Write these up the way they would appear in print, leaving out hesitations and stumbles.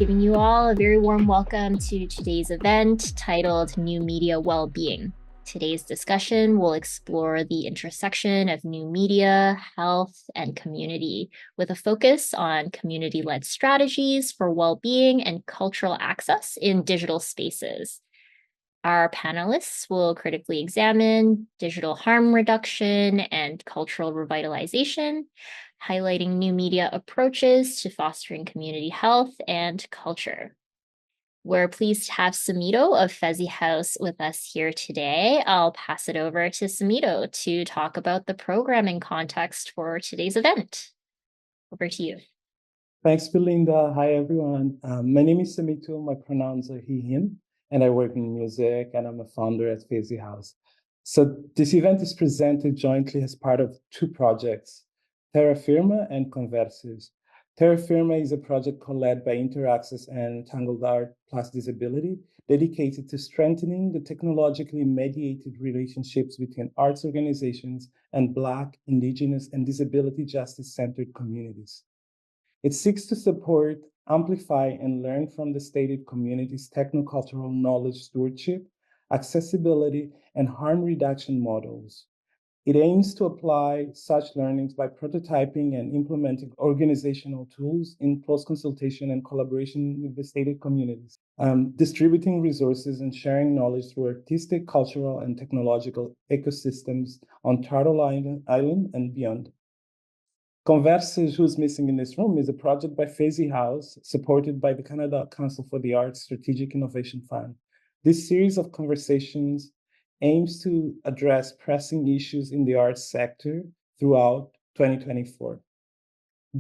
giving you all a very warm welcome to today's event titled New Media Well-Being. Today's discussion will explore the intersection of new media, health, and community, with a focus on community-led strategies for well-being and cultural access in digital spaces. Our panelists will critically examine digital harm reduction and cultural revitalization, highlighting new media approaches to fostering community health and culture. We're pleased to have Sumito of FEZIHAUS with us here today. I'll pass it over to Sumito to talk about the programming context for today's event. Over to you. Thanks, Belinda. Hi, everyone. My name is Sumito. My pronouns are he, him, and I work in music, and I'm a founder at FEZIHAUS. So this event is presented jointly as part of two projects, Terra Firma and Conversas. Terra Firma is a project co-led by InterAccess and Tangled Art Plus Disability, dedicated to strengthening the technologically mediated relationships between arts organizations and Black, Indigenous, and disability justice-centered communities. It seeks to support, amplify, and learn from the stated community's technocultural knowledge stewardship, accessibility, and harm reduction models. It aims to apply such learnings by prototyping and implementing organizational tools in close consultation and collaboration with the stated communities, distributing resources and sharing knowledge through artistic, cultural, and technological ecosystems on Turtle Island and beyond. Conversas, who's missing in this room, is a project by FEZIHAUS, supported by the Canada Council for the Arts Strategic Innovation Fund. This series of conversations aims to address pressing issues in the arts sector throughout 2024.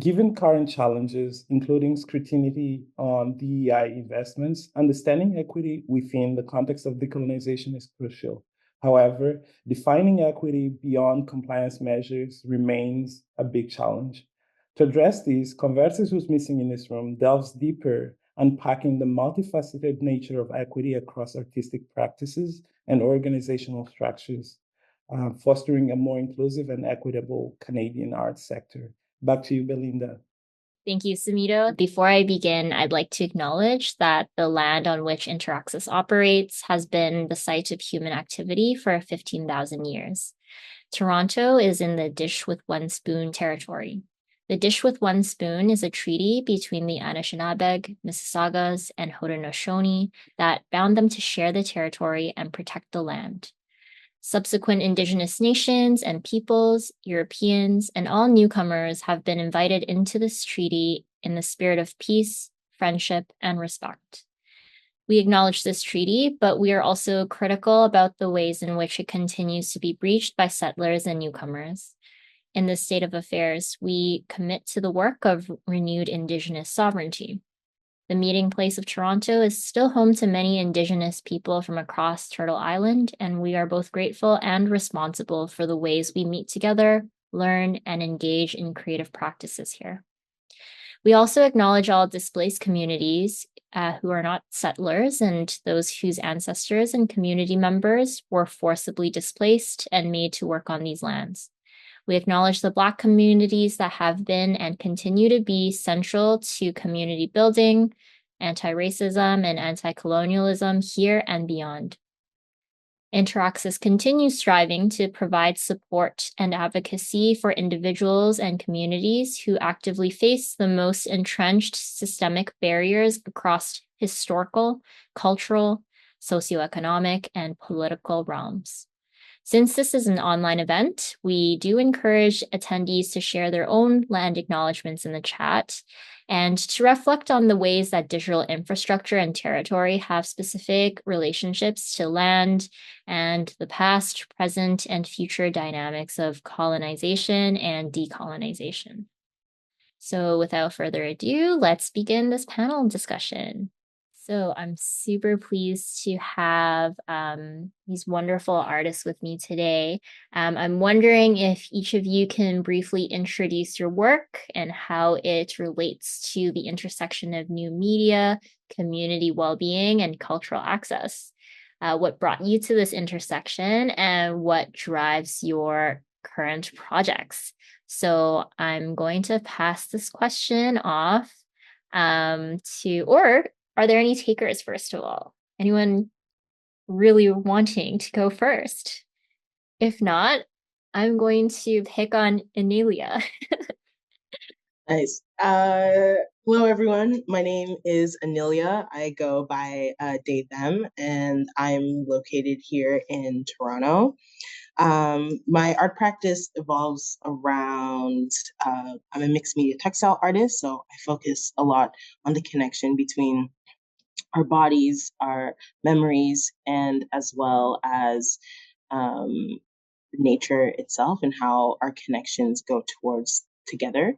Given current challenges, including scrutiny on DEI investments, understanding equity within the context of decolonization is crucial. However, defining equity beyond compliance measures remains a big challenge. To address this, Conversas, who's missing in this room, delves deeper, unpacking the multifaceted nature of equity across artistic practices and organizational structures, fostering a more inclusive and equitable Canadian arts sector. Back to you, Belinda. Thank you, Sumito. Before I begin, I'd like to acknowledge that the land on which InterAccess operates has been the site of human activity for 15,000 years. Toronto is in the Dish with One Spoon territory. The Dish with One Spoon is a treaty between the Anishinaabe, Mississaugas, and Haudenosaunee that bound them to share the territory and protect the land. Subsequent Indigenous nations and peoples, Europeans, and all newcomers have been invited into this treaty in the spirit of peace, friendship, and respect. We acknowledge this treaty, but we are also critical about the ways in which it continues to be breached by settlers and newcomers. In this state of affairs, we commit to the work of renewed Indigenous sovereignty. The meeting place of Toronto is still home to many Indigenous people from across Turtle Island, and we are both grateful and responsible for the ways we meet together, learn, and engage in creative practices here. We also acknowledge all displaced communities who are not settlers and those whose ancestors and community members were forcibly displaced and made to work on these lands. We acknowledge the Black communities that have been and continue to be central to community building, anti-racism, and anti-colonialism here and beyond. InterAccess continues striving to provide support and advocacy for individuals and communities who actively face the most entrenched systemic barriers across historical, cultural, socioeconomic, and political realms. Since this is an online event, we do encourage attendees to share their own land acknowledgements in the chat and to reflect on the ways that digital infrastructure and territory have specific relationships to land and the past, present, and future dynamics of colonization and decolonization. So without further ado, let's begin this panel discussion. So I'm super pleased to have these wonderful artists with me today. I'm wondering if each of you can briefly introduce your work and how it relates to the intersection of new media, community well-being, and cultural access. What brought you to this intersection and what drives your current projects? So I'm going to pass this question off or are there any takers, first of all? Anyone really wanting to go first? If not, I'm going to pick on Anélia. Nice. Hello, everyone. My name is Anélia. I go by they, them, and I'm located here in Toronto. My art practice evolves around, I'm a mixed media textile artist, so I focus a lot on the connection between our bodies, our memories, and as well as um, nature itself and how our connections go towards together.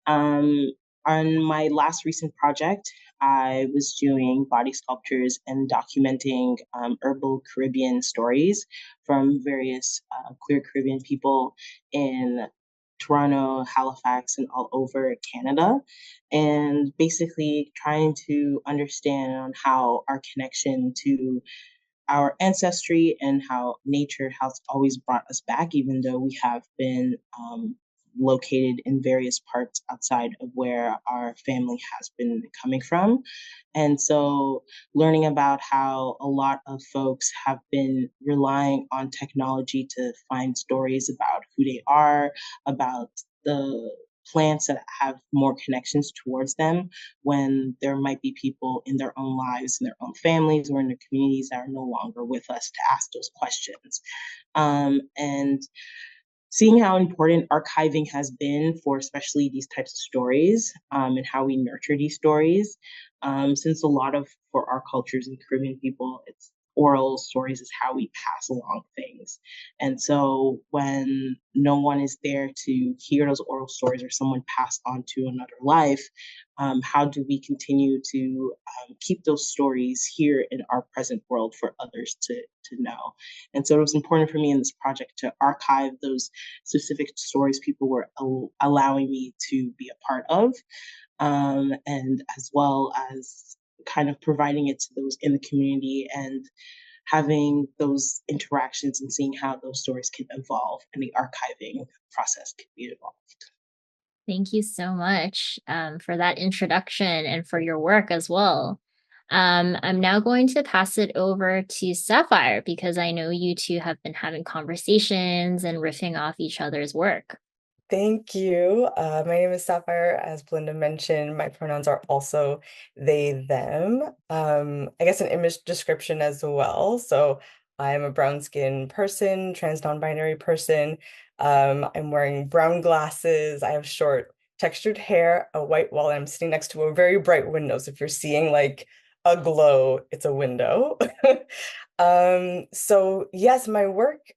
Um, on my last recent project, I was doing body sculptures and documenting herbal Caribbean stories from various queer Caribbean people in Toronto, Halifax, and all over Canada, and basically trying to understand on how our connection to our ancestry and how nature has always brought us back, even though we have been located in various parts outside of where our family has been coming from. And so, learning about how a lot of folks have been relying on technology to find stories about who they are, about the plants that have more connections towards them when there might be people in their own lives, in their own families, or in their communities that are no longer with us to ask those questions. And seeing how important archiving has been for especially these types of stories, and how we nurture these stories. Since a lot of, for our cultures and Caribbean people, it's oral stories is how we pass along things. And so when no one is there to hear those oral stories or someone passed on to another life, how do we continue to keep those stories here in our present world for others to know? And so it was important for me in this project to archive those specific stories people were allowing me to be a part of, and as well as kind of providing it to those in the community and having those interactions and seeing how those stories can evolve and the archiving process can be evolved. Thank you so much for that introduction and for your work as well. I'm now going to pass it over to Sapphire because I know you two have been having conversations and riffing off each other's work. Thank you. My name is Sapphire. As Belinda mentioned, my pronouns are also they, them. I guess an image description as well. So I am a brown skin person, trans non-binary person. I'm wearing brown glasses. I have short textured hair, a white wall, and I'm sitting next to a very bright window. So if you're seeing like a glow, it's a window. So yes, my work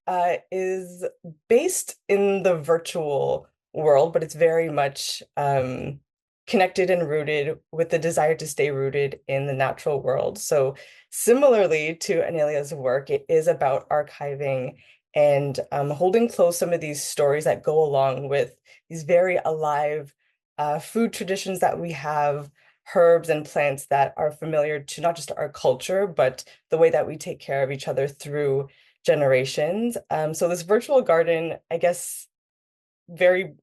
is based in the virtual world, but it's very much connected and rooted with the desire to stay rooted in the natural world. So similarly to Anélia's work, it is about archiving and holding close some of these stories that go along with these very alive food traditions that we have, herbs and plants that are familiar to not just our culture, but the way that we take care of each other through generations. So this virtual garden, I guess, very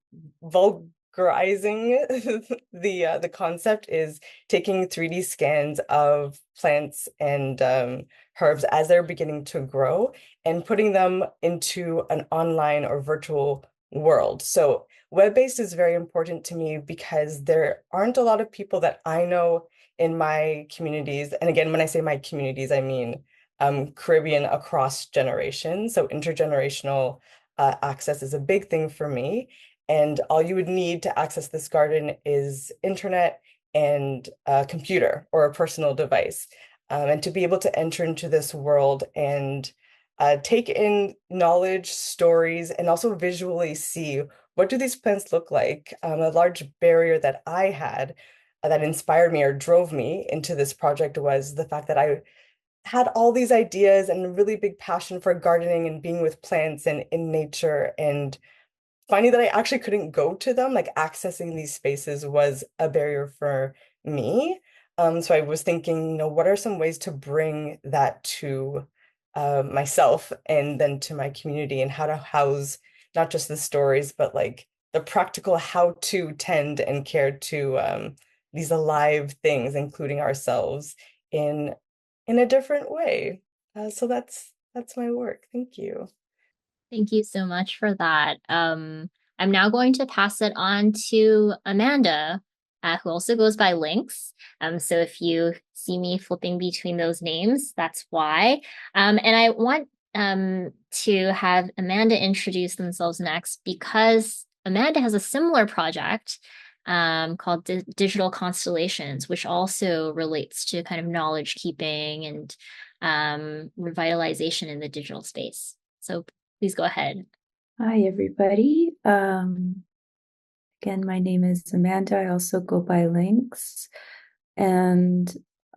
vulgarizing the concept is taking 3D scans of plants and herbs as they're beginning to grow and putting them into an online or virtual world. So web-based is very important to me because there aren't a lot of people that I know in my communities. And again, when I say my communities, I mean Caribbean across generations. So intergenerational access is a big thing for me. And all you would need to access this garden is internet and a computer or a personal device. And to be able to enter into this world and take in knowledge, stories, and also visually see what do these plants look like. A large barrier that I had that inspired me or drove me into this project was the fact that I had all these ideas and a really big passion for gardening and being with plants and in nature, and finding that I actually couldn't go to them, like accessing these spaces was a barrier for me. So I was thinking, what are some ways to bring that to myself and then to my community, and how to house not just the stories, but like the practical how to tend and care to these alive things, including ourselves, in a different way. So that's my work. Thank you. Thank you so much for that. I'm now going to pass it on to Amanda, who also goes by Lynx. So if you see me flipping between those names, that's why. And I want to have Amanda introduce themselves next because Amanda has a similar project called Digital Constellations, which also relates to kind of knowledge keeping and revitalization in the digital space. So please go ahead. Hi, everybody. Again, my name is Amanda. I also go by Lynx. And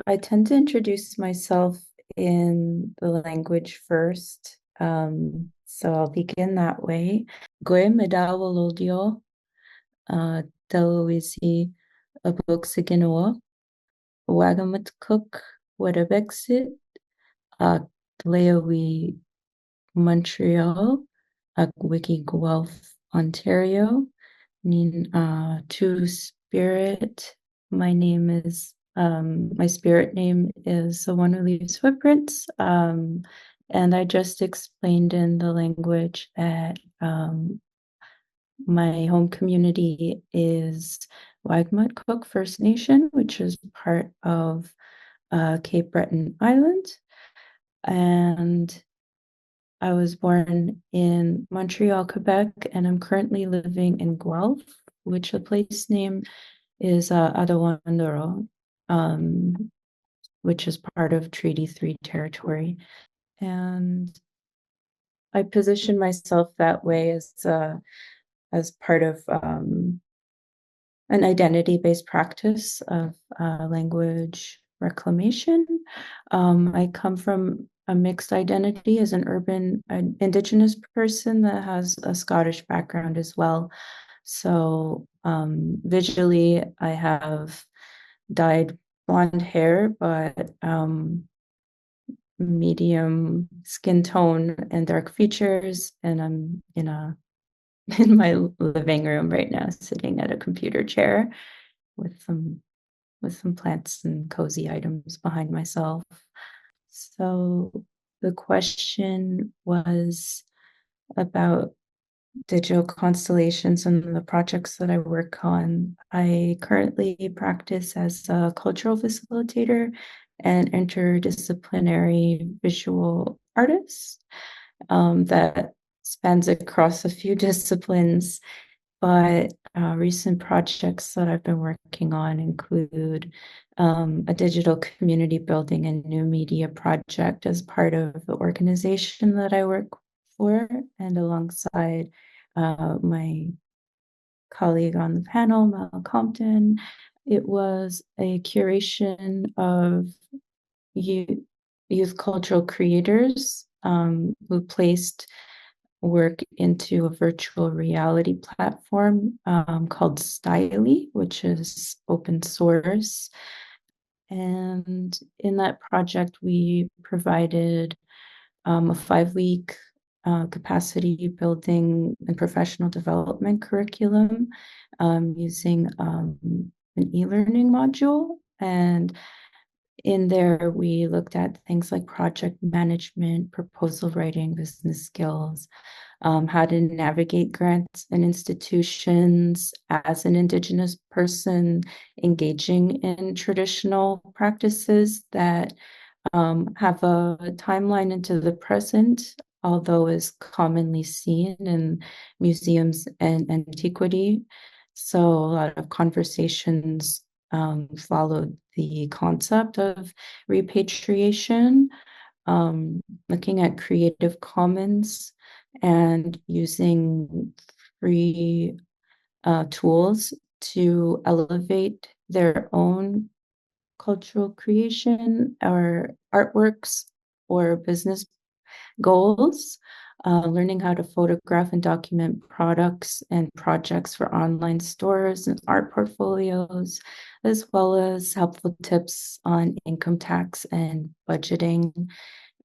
I tend to introduce myself in the language first. So I'll begin that way. Goe medawolodio, Delawisi, Aboksiginoa, Wagamat Cook, Wedabexit, Leowi, Montreal, Wiki Guelph, Ontario. To spirit, my name is my spirit name is the one who leaves footprints. And I just explained in the language that my home community is Wagmut Cook First Nation, which is part of Cape Breton Island. And I was born in Montreal, Quebec, and I'm currently living in Guelph, which the place name is Adawandoro, which is part of Treaty 3 territory. And I position myself that way as part of an identity-based practice of language reclamation. I come from a mixed identity as an urban Indigenous person that has a Scottish background as well. So visually, I have dyed blonde hair, but medium skin tone and dark features. And I'm in my living room right now, sitting at a computer chair with some plants and cozy items behind myself. So the question was about digital constellations and the projects that I work on. I currently practice as a cultural facilitator and interdisciplinary visual artist that spans across a few disciplines. But recent projects that I've been working on include a digital community building and new media project as part of the organization that I work for, and alongside my colleague on the panel, Mel Compton. It was a curation of youth cultural creators who placed work into a virtual reality platform called Styly, which is open source. And in that project, we provided a 5-week capacity building and professional development curriculum using an e-learning module. And in there, we looked at things like project management, proposal writing, business skills, how to navigate grants and institutions as an Indigenous person engaging in traditional practices that have a timeline into the present, although is commonly seen in museums and antiquity. So a lot of conversations followed the concept of repatriation, looking at Creative Commons and using free tools to elevate their own cultural creation or artworks or business goals, learning how to photograph and document products and projects for online stores and art portfolios, as well as helpful tips on income tax and budgeting.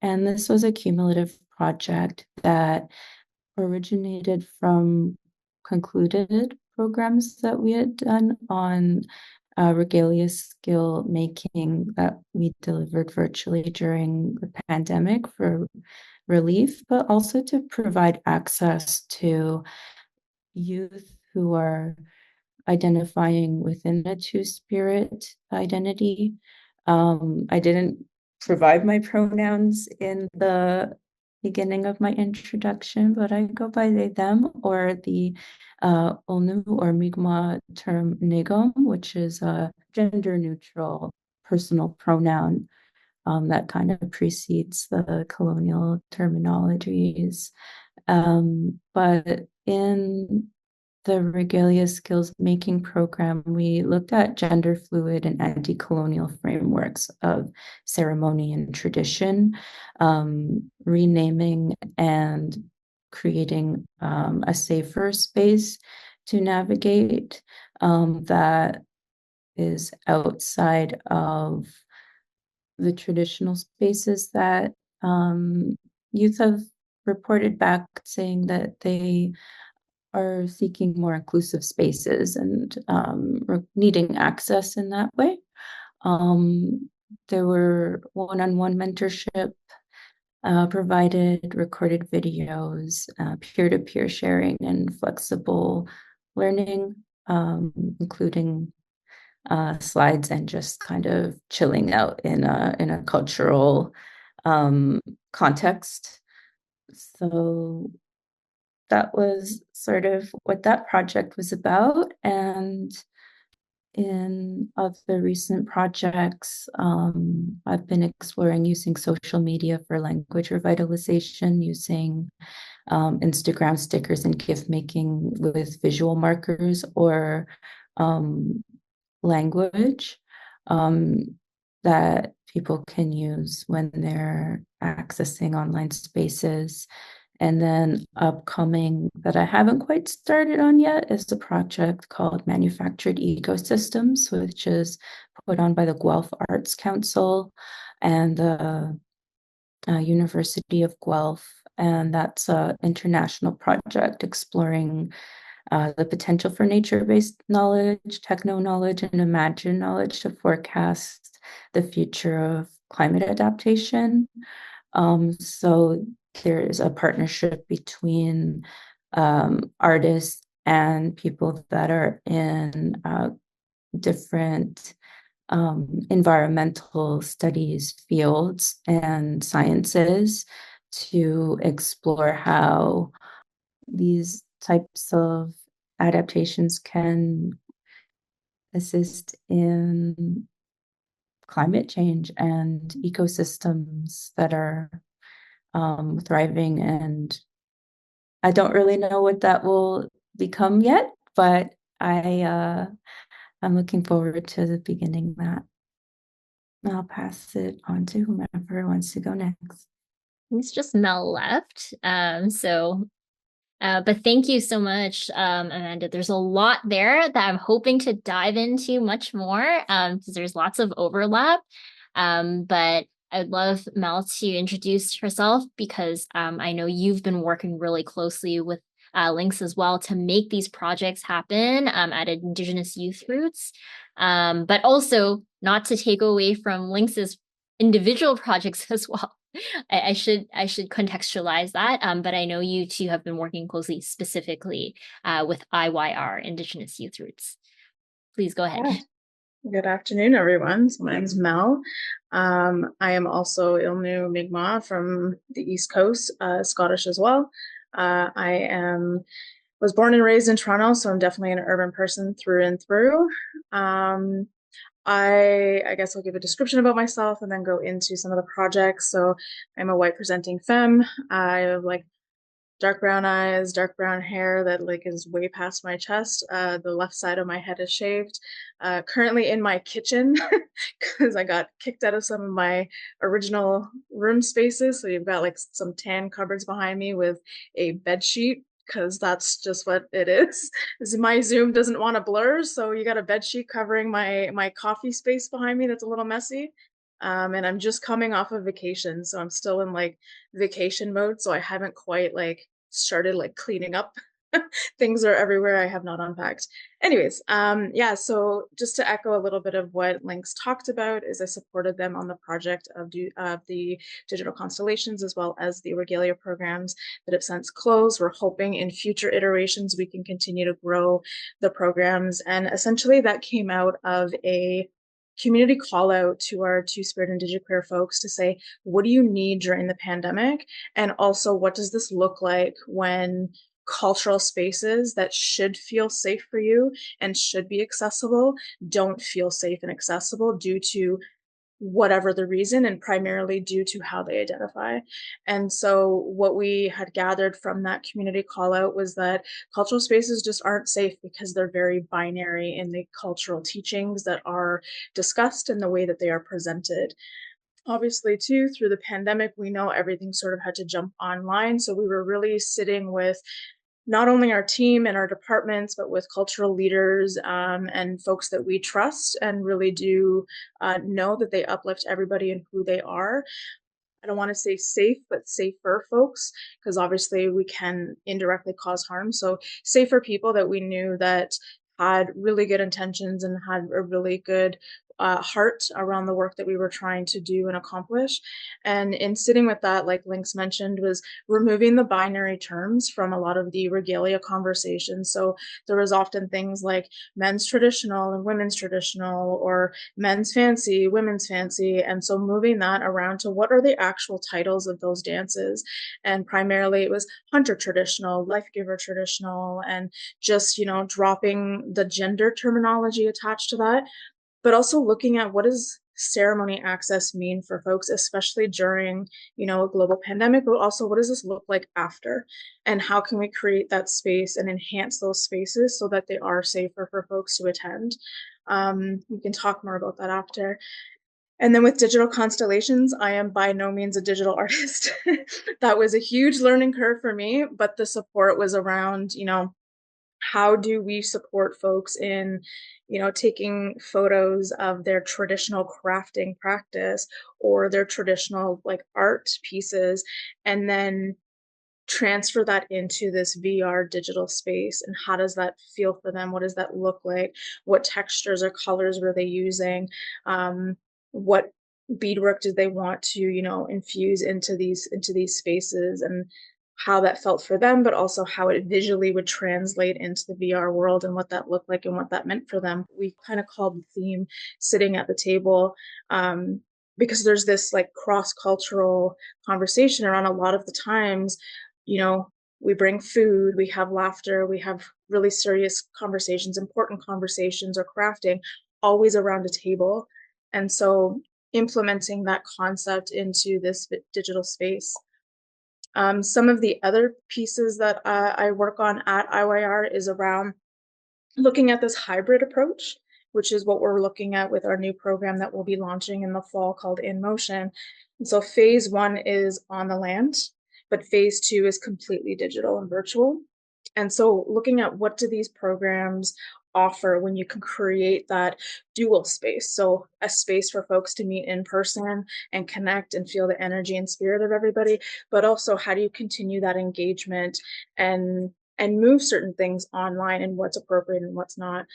And this was a cumulative project that originated from concluded programs that we had done on regalia skill making that we delivered virtually during the pandemic for relief, but also to provide access to youth who are identifying within a two-spirit identity. I didn't provide my pronouns in the beginning of my introduction, but I go by they, them, or the Onu or Mi'kmaq term Negom, which is a gender-neutral personal pronoun that kind of precedes the colonial terminologies. But in the Regalia Skills Making program, we looked at gender fluid and anti-colonial frameworks of ceremony and tradition, renaming and creating a safer space to navigate that is outside of the traditional spaces that youth have reported back saying that they are seeking more inclusive spaces and needing access in that way. There were one-on-one mentorship provided, recorded videos, peer-to-peer sharing, and flexible learning, including slides and just kind of chilling out in a cultural context. So that was sort of what that project was about. And in other recent projects, I've been exploring using social media for language revitalization, using Instagram stickers and gift making with visual markers or language that people can use when they're accessing online spaces. And then upcoming that I haven't quite started on yet is a project called Manufactured Ecosystems, which is put on by the Guelph Arts Council and the University of Guelph. And that's an international project exploring the potential for nature-based knowledge, techno-knowledge, and imagined knowledge to forecast the future of climate adaptation. So there's a partnership between artists and people that are in different environmental studies fields and sciences to explore how these types of adaptations can assist in climate change and ecosystems that are thriving. And I don't really know what that will become yet, but I'm looking forward to beginning that. I'll pass it on to whomever wants to go next. It's just Mel left. But thank you so much, Amanda. There's a lot there that I'm hoping to dive into much more because there's lots of overlap. But I'd love Mel to introduce herself because I know you've been working really closely with Lynx as well to make these projects happen at Indigenous Youth Roots, but also not to take away from Lynx's individual projects as well. I should contextualize that, but I know you two have been working closely specifically with IYR, Indigenous Youth Roots. Please go ahead. Yeah. Good afternoon, everyone. So my name is Mel. I am also Ilnu Mi'kmaq from the East Coast, Scottish as well. Was born and raised in Toronto, so I'm definitely an urban person through and through. I guess I'll give a description about myself and then go into some of the projects. So I'm a white presenting femme. I have like dark brown eyes, dark brown hair that like is way past my chest. The left side of my head is shaved. Currently in my kitchen because I got kicked out of some of my original room spaces. So you've got like some tan cupboards behind me with a bed sheet because that's just what it is. My Zoom doesn't want to blur, so you got a bed sheet covering my coffee space behind me that's a little messy. And I'm just coming off of vacation, so I'm still in like vacation mode, so I haven't quite like started like cleaning up Things are everywhere I have not unpacked. Anyways, yeah, so just to echo a little bit of what Lynx talked about is I supported them on the project of the digital constellations as well as the regalia programs that have since closed. We're hoping in future iterations we can continue to grow the programs. And essentially that came out of a community call out to our Two-Spirit and Indigiqueer folks to say, what do you need during the pandemic? And also, what does this look like when cultural spaces that should feel safe for you and should be accessible don't feel safe and accessible due to whatever the reason, and primarily due to how they identify. And so what we had gathered from that community call out was that cultural spaces just aren't safe because they're very binary in the cultural teachings that are discussed and the way that they are presented. Obviously, too, through the pandemic, we know everything sort of had to jump online. So we were really sitting with not only our team and our departments, but with cultural leaders and folks that we trust and really do know that they uplift everybody and who they are. I don't want to say safe, but safer folks, because obviously we can indirectly cause harm. So safer people that we knew that had really good intentions and had a really good heart around the work that we were trying to do and accomplish. And in sitting with that, like Lynx mentioned, was removing the binary terms from a lot of the regalia conversations. So there was often things like men's traditional and women's traditional, or men's fancy, women's fancy. And so moving that around to what are the actual titles of those dances. And primarily it was hunter traditional, life giver traditional, and just, dropping the gender terminology attached to that, but also looking at what does ceremony access mean for folks, especially during, a global pandemic, but also what does this look like after, and how can we create that space and enhance those spaces so that they are safer for folks to attend. We can talk more about that after. And then with digital constellations, I am by no means a digital artist. That was a huge learning curve for me, but the support was around, how do we support folks in, taking photos of their traditional crafting practice or their traditional like art pieces, and then transfer that into this VR digital space, and how does that feel for them? What does that look like? What textures or colors were they using? What beadwork did they want to, infuse into these spaces, and how that felt for them, but also how it visually would translate into the VR world and what that looked like and what that meant for them. We kind of called the theme sitting at the table, because there's this like cross-cultural conversation around a lot of the times, we bring food, we have laughter, we have really serious conversations, important conversations, or crafting always around a table. And so implementing that concept into this digital space. Some of the other pieces that I work on at IYR is around looking at this hybrid approach, which is what we're looking at with our new program that we'll be launching in the fall called In Motion. And so phase 1 is on the land, but phase 2 is completely digital and virtual. And so looking at what do these programs offer when you can create that dual space. So a space for folks to meet in person and connect and feel the energy and spirit of everybody, but also how do you continue that engagement and move certain things online and what's appropriate and what's not.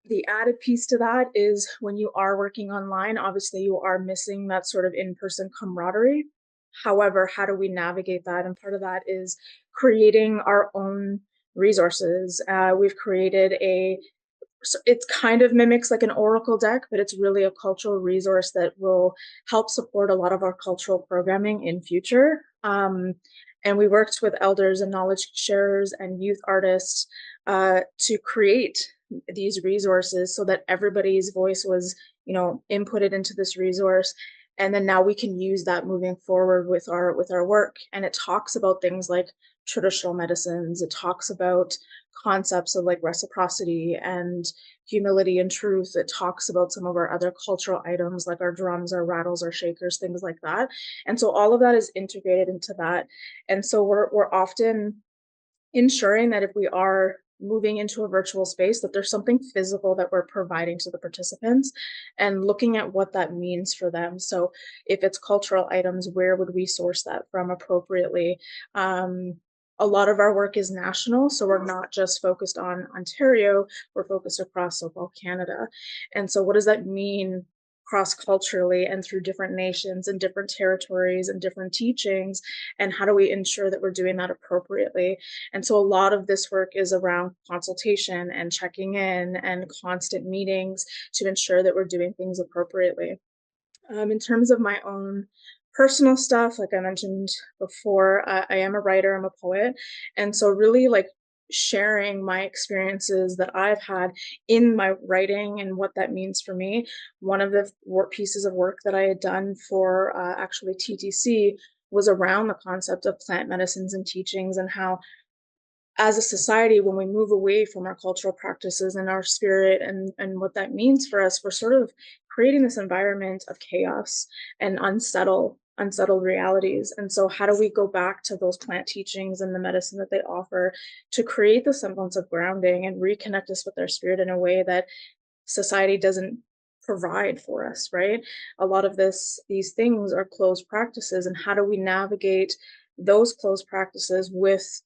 The added piece to that is when you are working online, obviously you are missing that sort of in-person camaraderie. However, how do we navigate that? And part of that is creating our own resources. We've created it kind of mimics like an Oracle deck, but it's really a cultural resource that will help support a lot of our cultural programming in future. And we worked with elders and knowledge sharers and youth artists to create these resources so that everybody's voice was, inputted into this resource. And then now we can use that moving forward with our work. And it talks about things like traditional medicines. It talks about concepts of like reciprocity and humility and truth. It talks about some of our other cultural items like our drums, our rattles, our shakers, things like that. And so all of that is integrated into that. And so we're often ensuring that if we are moving into a virtual space, that there's something physical that we're providing to the participants and looking at what that means for them. So if it's cultural items, where would we source that from appropriately? a lot of our work is national, so we're not just focused on Ontario, we're focused across so-called Canada. And so what does that mean cross-culturally and through different nations and different territories and different teachings, and how do we ensure that we're doing that appropriately? And so a lot of this work is around consultation and checking in and constant meetings to ensure that we're doing things appropriately. In terms of my own personal stuff, like I mentioned before, I am a writer, I'm a poet. And so really like sharing my experiences that I've had in my writing and what that means for me. One of the pieces of work that I had done for actually TTC was around the concept of plant medicines and teachings, and how as a society, when we move away from our cultural practices and our spirit and what that means for us, we're sort of creating this environment of chaos and unsettled realities. And so how do we go back to those plant teachings and the medicine that they offer to create the semblance of grounding and reconnect us with our spirit in a way that society doesn't provide for us, right? A lot of these things are closed practices, and how do we navigate those closed practices with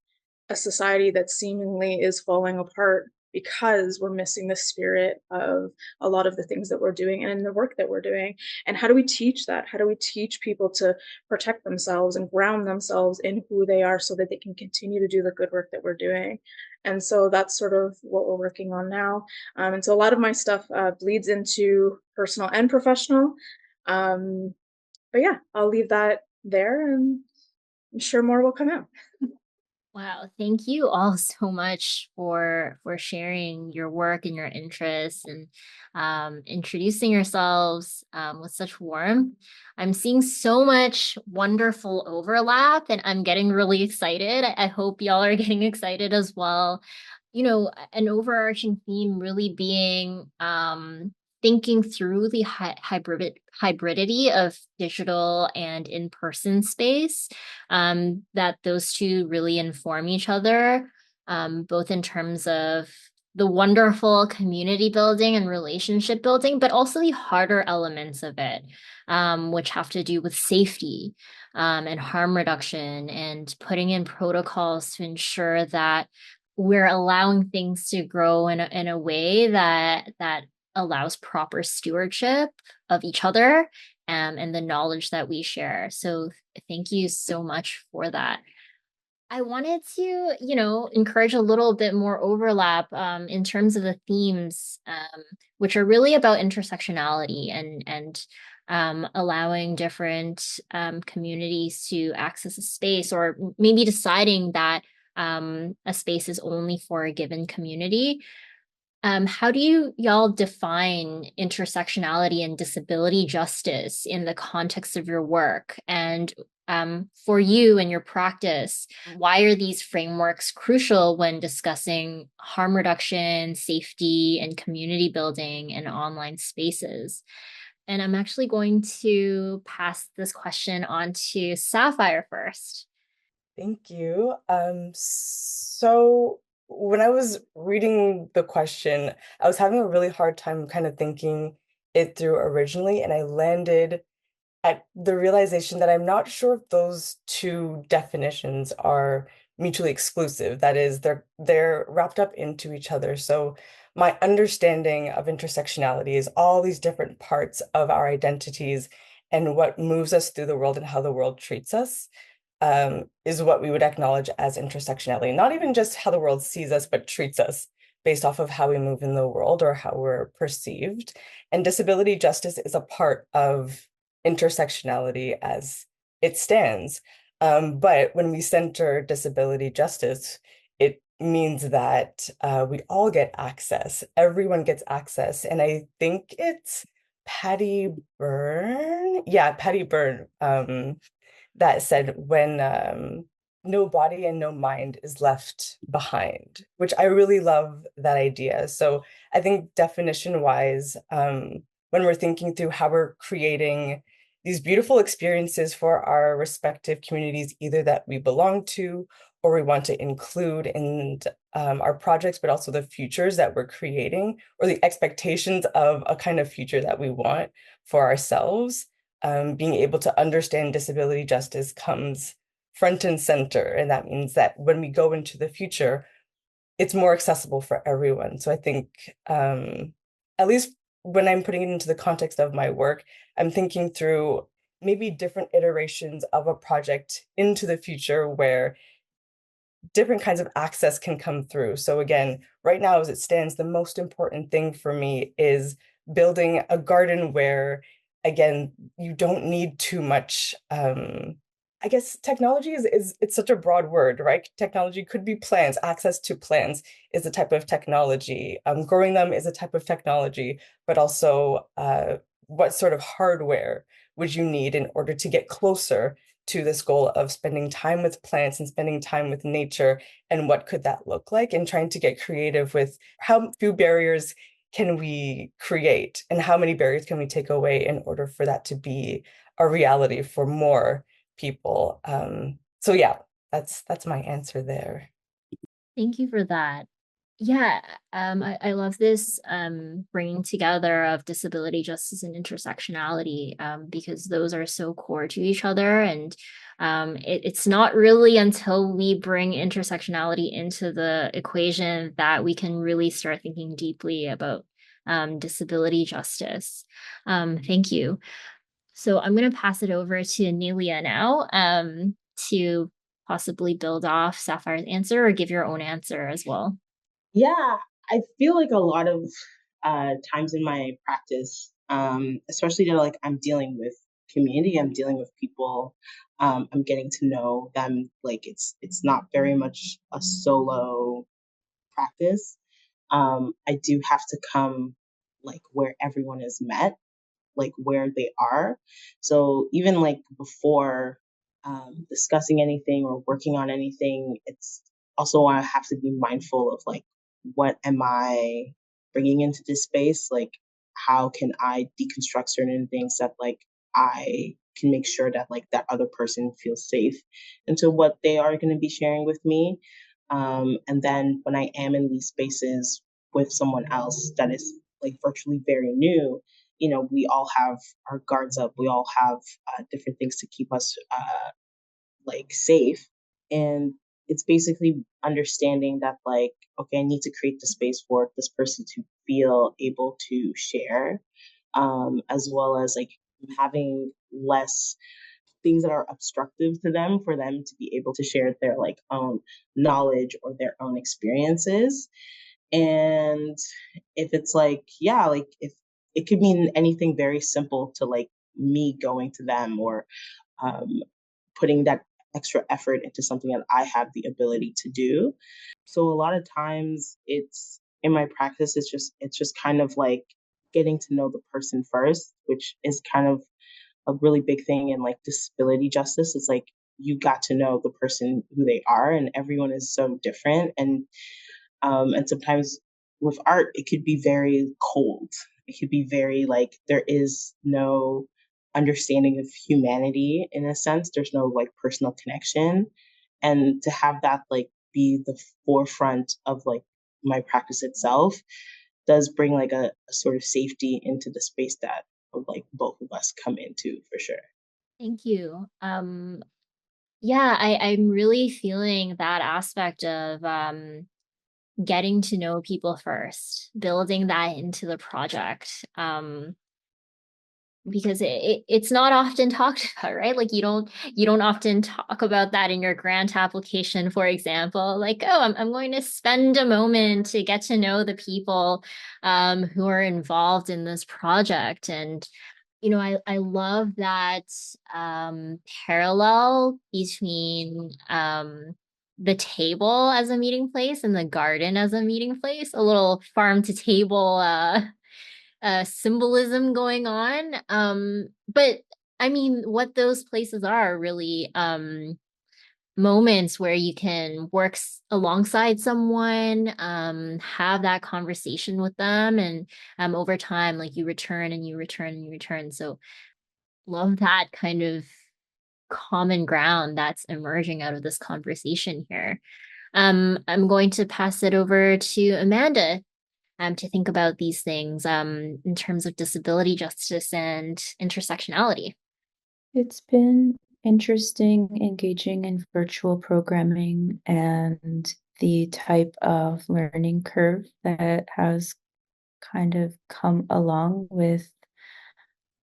a society that seemingly is falling apart because we're missing the spirit of a lot of the things that we're doing and in the work that we're doing? And how do we teach that? How do we teach people to protect themselves and ground themselves in who they are so that they can continue to do the good work that we're doing? And so that's sort of what we're working on now. And so a lot of my stuff bleeds into personal and professional. But yeah, I'll leave that there, and I'm sure more will come out. Wow, thank you all so much for sharing your work and your interests, and introducing yourselves with such warmth. I'm seeing so much wonderful overlap, and I'm getting really excited. I hope y'all are getting excited as well. You know, an overarching theme really being thinking through the hybridity of digital and in-person space, that those two really inform each other, both in terms of the wonderful community building and relationship building, but also the harder elements of it, which have to do with safety, and harm reduction, and putting in protocols to ensure that we're allowing things to grow in a way that allows proper stewardship of each other, and the knowledge that we share. So thank you so much for that. I wanted to, encourage a little bit more overlap in terms of the themes, which are really about intersectionality and allowing different communities to access a space, or maybe deciding that a space is only for a given community. How do y'all define intersectionality and disability justice in the context of your work? And for you and your practice, why are these frameworks crucial when discussing harm reduction, safety, and community building in online spaces? And I'm actually going to pass this question on to Sapphire first. Thank you. So when I was reading the question, I was having a really hard time kind of thinking it through originally, and I landed at the realization that I'm not sure if those two definitions are mutually exclusive. That is, they're wrapped up into each other. So my understanding of intersectionality is all these different parts of our identities and what moves us through the world and how the world treats us. Is what we would acknowledge as intersectionality. Not even just how the world sees us, but treats us based off of how we move in the world or how we're perceived. And disability justice is a part of intersectionality as it stands. But when we center disability justice, it means that we all get access. Everyone gets access. And I think it's Patty Byrne. Yeah, Patty Byrne. That said, when no body and no mind is left behind, which I really love that idea. So I think definition-wise, when we're thinking through how we're creating these beautiful experiences for our respective communities, either that we belong to or we want to include in our projects, but also the futures that we're creating, or the expectations of a kind of future that we want for ourselves. Being able to understand disability justice comes front and center. And that means that when we go into the future, it's more accessible for everyone. So I think, at least when I'm putting it into the context of my work, I'm thinking through maybe different iterations of a project into the future where different kinds of access can come through. So again, right now as it stands, the most important thing for me is building a garden where, again, you don't need too much. I guess technology is it's such a broad word, right? Technology could be plants. Access to plants is a type of technology. Growing them is a type of technology, but also what sort of hardware would you need in order to get closer to this goal of spending time with plants and spending time with nature, and what could that look like, and trying to get creative with how few barriers can we create and how many barriers can we take away in order for that to be a reality for more people. So yeah, that's my answer there. Thank you for that. Yeah, I love this bringing together of disability justice and intersectionality, because those are so core to each other. And it's not really until we bring intersectionality into the equation that we can really start thinking deeply about disability justice. Thank you. So I'm going to pass it over to Anélia now to possibly build off Sapphire's answer or give your own answer as well. Yeah, I feel like a lot of times in my practice, especially that like I'm dealing with community, I'm dealing with people, I'm getting to know them. Like it's not very much a solo practice. I do have to come like where everyone is met, like where they are. So even like before discussing anything or working on anything, it's also I have to be mindful of like what am I bringing into this space? Like how can I deconstruct certain things that like I can make sure that like that other person feels safe into what they are going to be sharing with me. And then when I am in these spaces with someone else that is like virtually very new, you know, we all have our guards up. We all have different things to keep us like safe. And it's basically understanding that like, okay, I need to create the space for this person to feel able to share, as well as like having less things that are obstructive to them for them to be able to share their like own knowledge or their own experiences. And if it's like, yeah, like if it could mean anything very simple to like me going to them or um, putting that extra effort into something that I have the ability to do. So a lot of times it's in my practice, it's just kind of like getting to know the person first, which is kind of a really big thing in like disability justice. It's like you got to know the person who they are, and everyone is so different. And sometimes with art, it could be very cold. It could be very like there is no understanding of humanity in a sense. There's no like personal connection. And to have that like be the forefront of like my practice itself does bring like a sort of safety into the space that like both of us come into for sure. Thank you. Yeah, I'm really feeling that aspect of getting to know people first, building that into the project. Because it's not often talked about, right? Like you don't often talk about that in your grant application, for example. Like, oh, I'm going to spend a moment to get to know the people who are involved in this project. And I love that parallel between the table as a meeting place and the garden as a meeting place, a little farm to table symbolism going on. But I mean, what those places are really moments where you can work alongside someone, have that conversation with them, and over time, like you return and you return and you return. So love that kind of common ground that's emerging out of this conversation here. I'm going to pass it over to Amanda to think about these things in terms of disability justice and intersectionality. It's been interesting engaging in virtual programming and the type of learning curve that has kind of come along with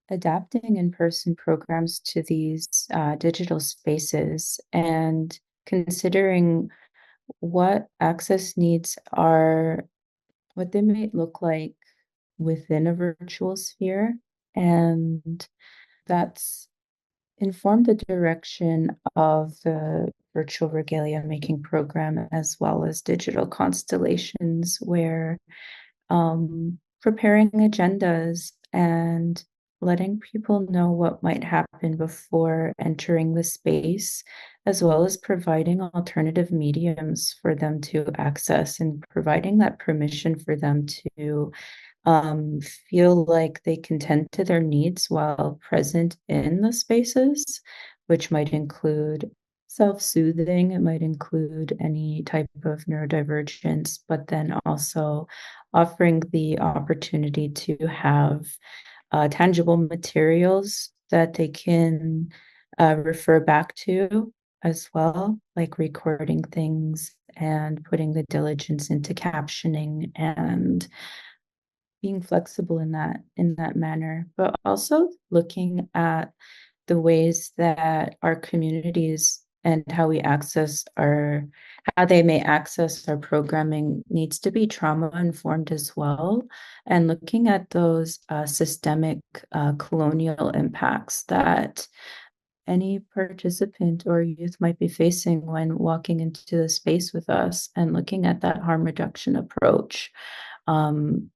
adapting in-person programs to these digital spaces and considering what access needs are, what they might look like within a virtual sphere. And that's informed the direction of the virtual regalia making program as well as digital constellations, where preparing agendas and letting people know what might happen before entering the space, as well as providing alternative mediums for them to access and providing that permission for them to feel like they can tend to their needs while present in the spaces, which might include self-soothing, it might include any type of neurodivergence, but then also offering the opportunity to have tangible materials that they can refer back to as well, like recording things and putting the diligence into captioning and being flexible in that manner, but also looking at the ways that our communities and how we access how they may access our programming needs to be trauma informed as well, and looking at those systemic colonial impacts that any participant or youth might be facing when walking into the space with us, and looking at that harm reduction approach.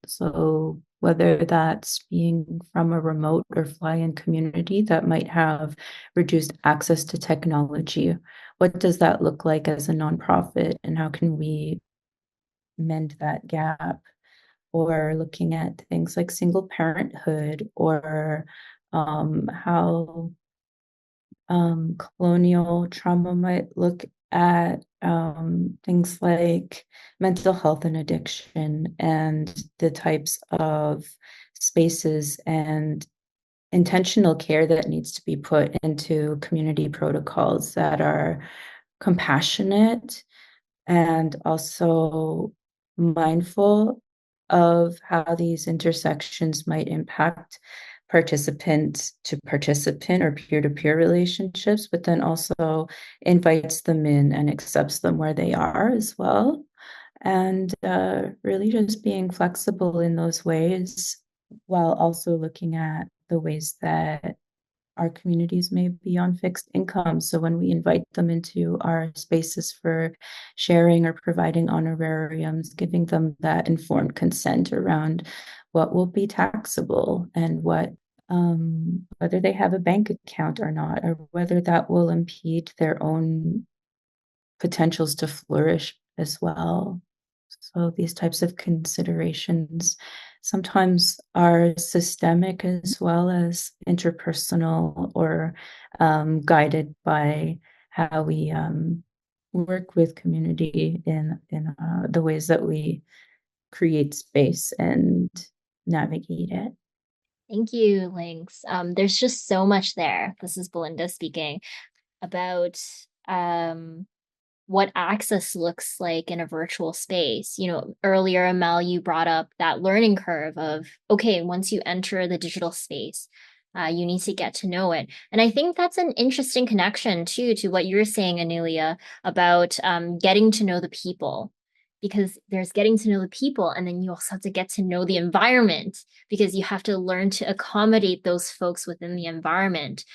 So whether that's being from a remote or fly-in community that might have reduced access to technology, what does that look like as a nonprofit, and how can we mend that gap? Or looking at things like single parenthood, or how colonial trauma might look at things like mental health and addiction, and the types of spaces and intentional care that needs to be put into community protocols that are compassionate and also mindful of how these intersections might impact participant to participant or peer-to-peer relationships, but then also invites them in and accepts them where they are as well. And really just being flexible in those ways, while also looking at the ways that our communities may be on fixed income. So when we invite them into our spaces for sharing or providing honorariums, giving them that informed consent around what will be taxable and whether they have a bank account or not, or whether that will impede their own potentials to flourish as well. So these types of considerations sometimes are systemic as well as interpersonal, or guided by how we work with community in the ways that we create space and navigate it. Thank you, Lynx. There's just so much there. This is Belinda speaking about what access looks like in a virtual space. You know, earlier, Mel, you brought up that learning curve of, okay, once you enter the digital space, you need to get to know it. And I think that's an interesting connection too to what you're saying, Anélia, about getting to know the people, because there's getting to know the people, and then you also have to get to know the environment, because you have to learn to accommodate those folks within the environment.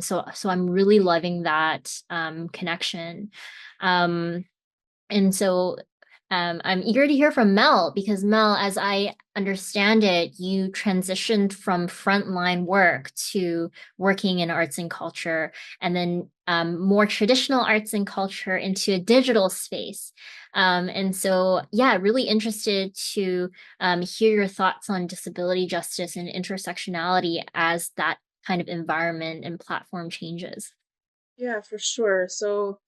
So I'm really loving that connection. And so I'm eager to hear from Mel, because Mel, as I understand it, you transitioned from frontline work to working in arts and culture, and then more traditional arts and culture into a digital space. And so, yeah, really interested to hear your thoughts on disability justice and intersectionality as that kind of environment and platform changes. Yeah, for sure. So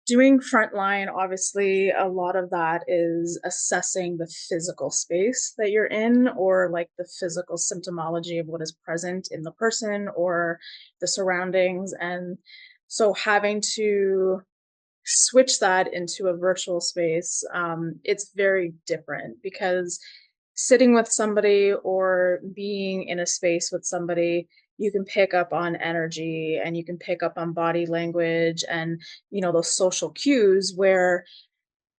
doing frontline, obviously, a lot of that is assessing the physical space that you're in, or like the physical symptomology of what is present in the person or the surroundings. And so having to switch that into a virtual space, it's very different, because sitting with somebody or being in a space with somebody, you can pick up on energy and you can pick up on body language and, those social cues, where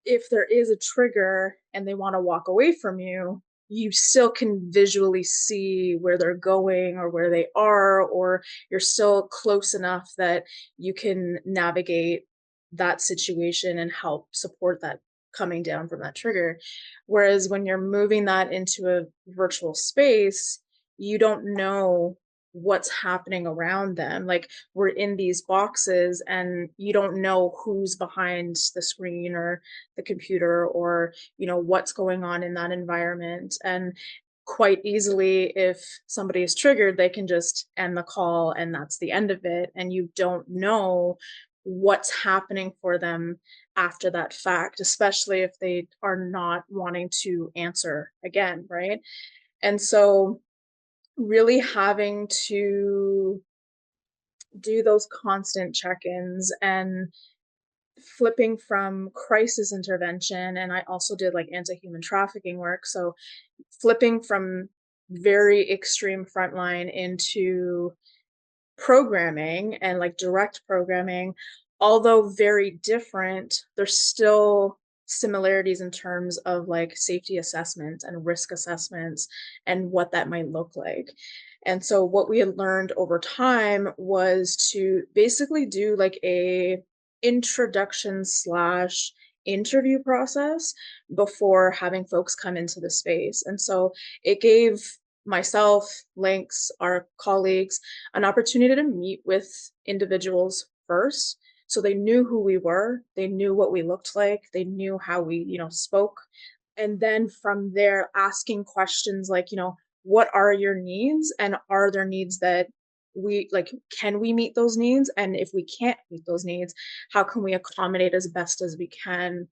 if there is a trigger and they want to walk away from you, you still can visually see where they're going or where they are, or you're still close enough that you can navigate that situation and help support that coming down from that trigger. Whereas when you're moving that into a virtual space, you don't know what's happening around them. Like, we're in these boxes and you don't know who's behind the screen or the computer, or what's going on in that environment. And quite easily, if somebody is triggered, they can just end the call and that's the end of it, and you don't know what's happening for them after that fact, especially if they are not wanting to answer again, right? And so really having to do those constant check-ins and flipping from crisis intervention, and I also did like anti-human trafficking work, so flipping from very extreme frontline into programming and like direct programming, although very different, there's still similarities in terms of like safety assessments and risk assessments and what that might look like. And so what we had learned over time was to basically do like a introduction slash interview process before having folks come into the space. And so it gave myself, Lynx, our colleagues, an opportunity to meet with individuals first. So they knew who we were, they knew what we looked like, they knew how we, spoke. And then from there, asking questions like, what are your needs? And are there needs that can we meet those needs? And if we can't meet those needs, how can we accommodate as best as we can,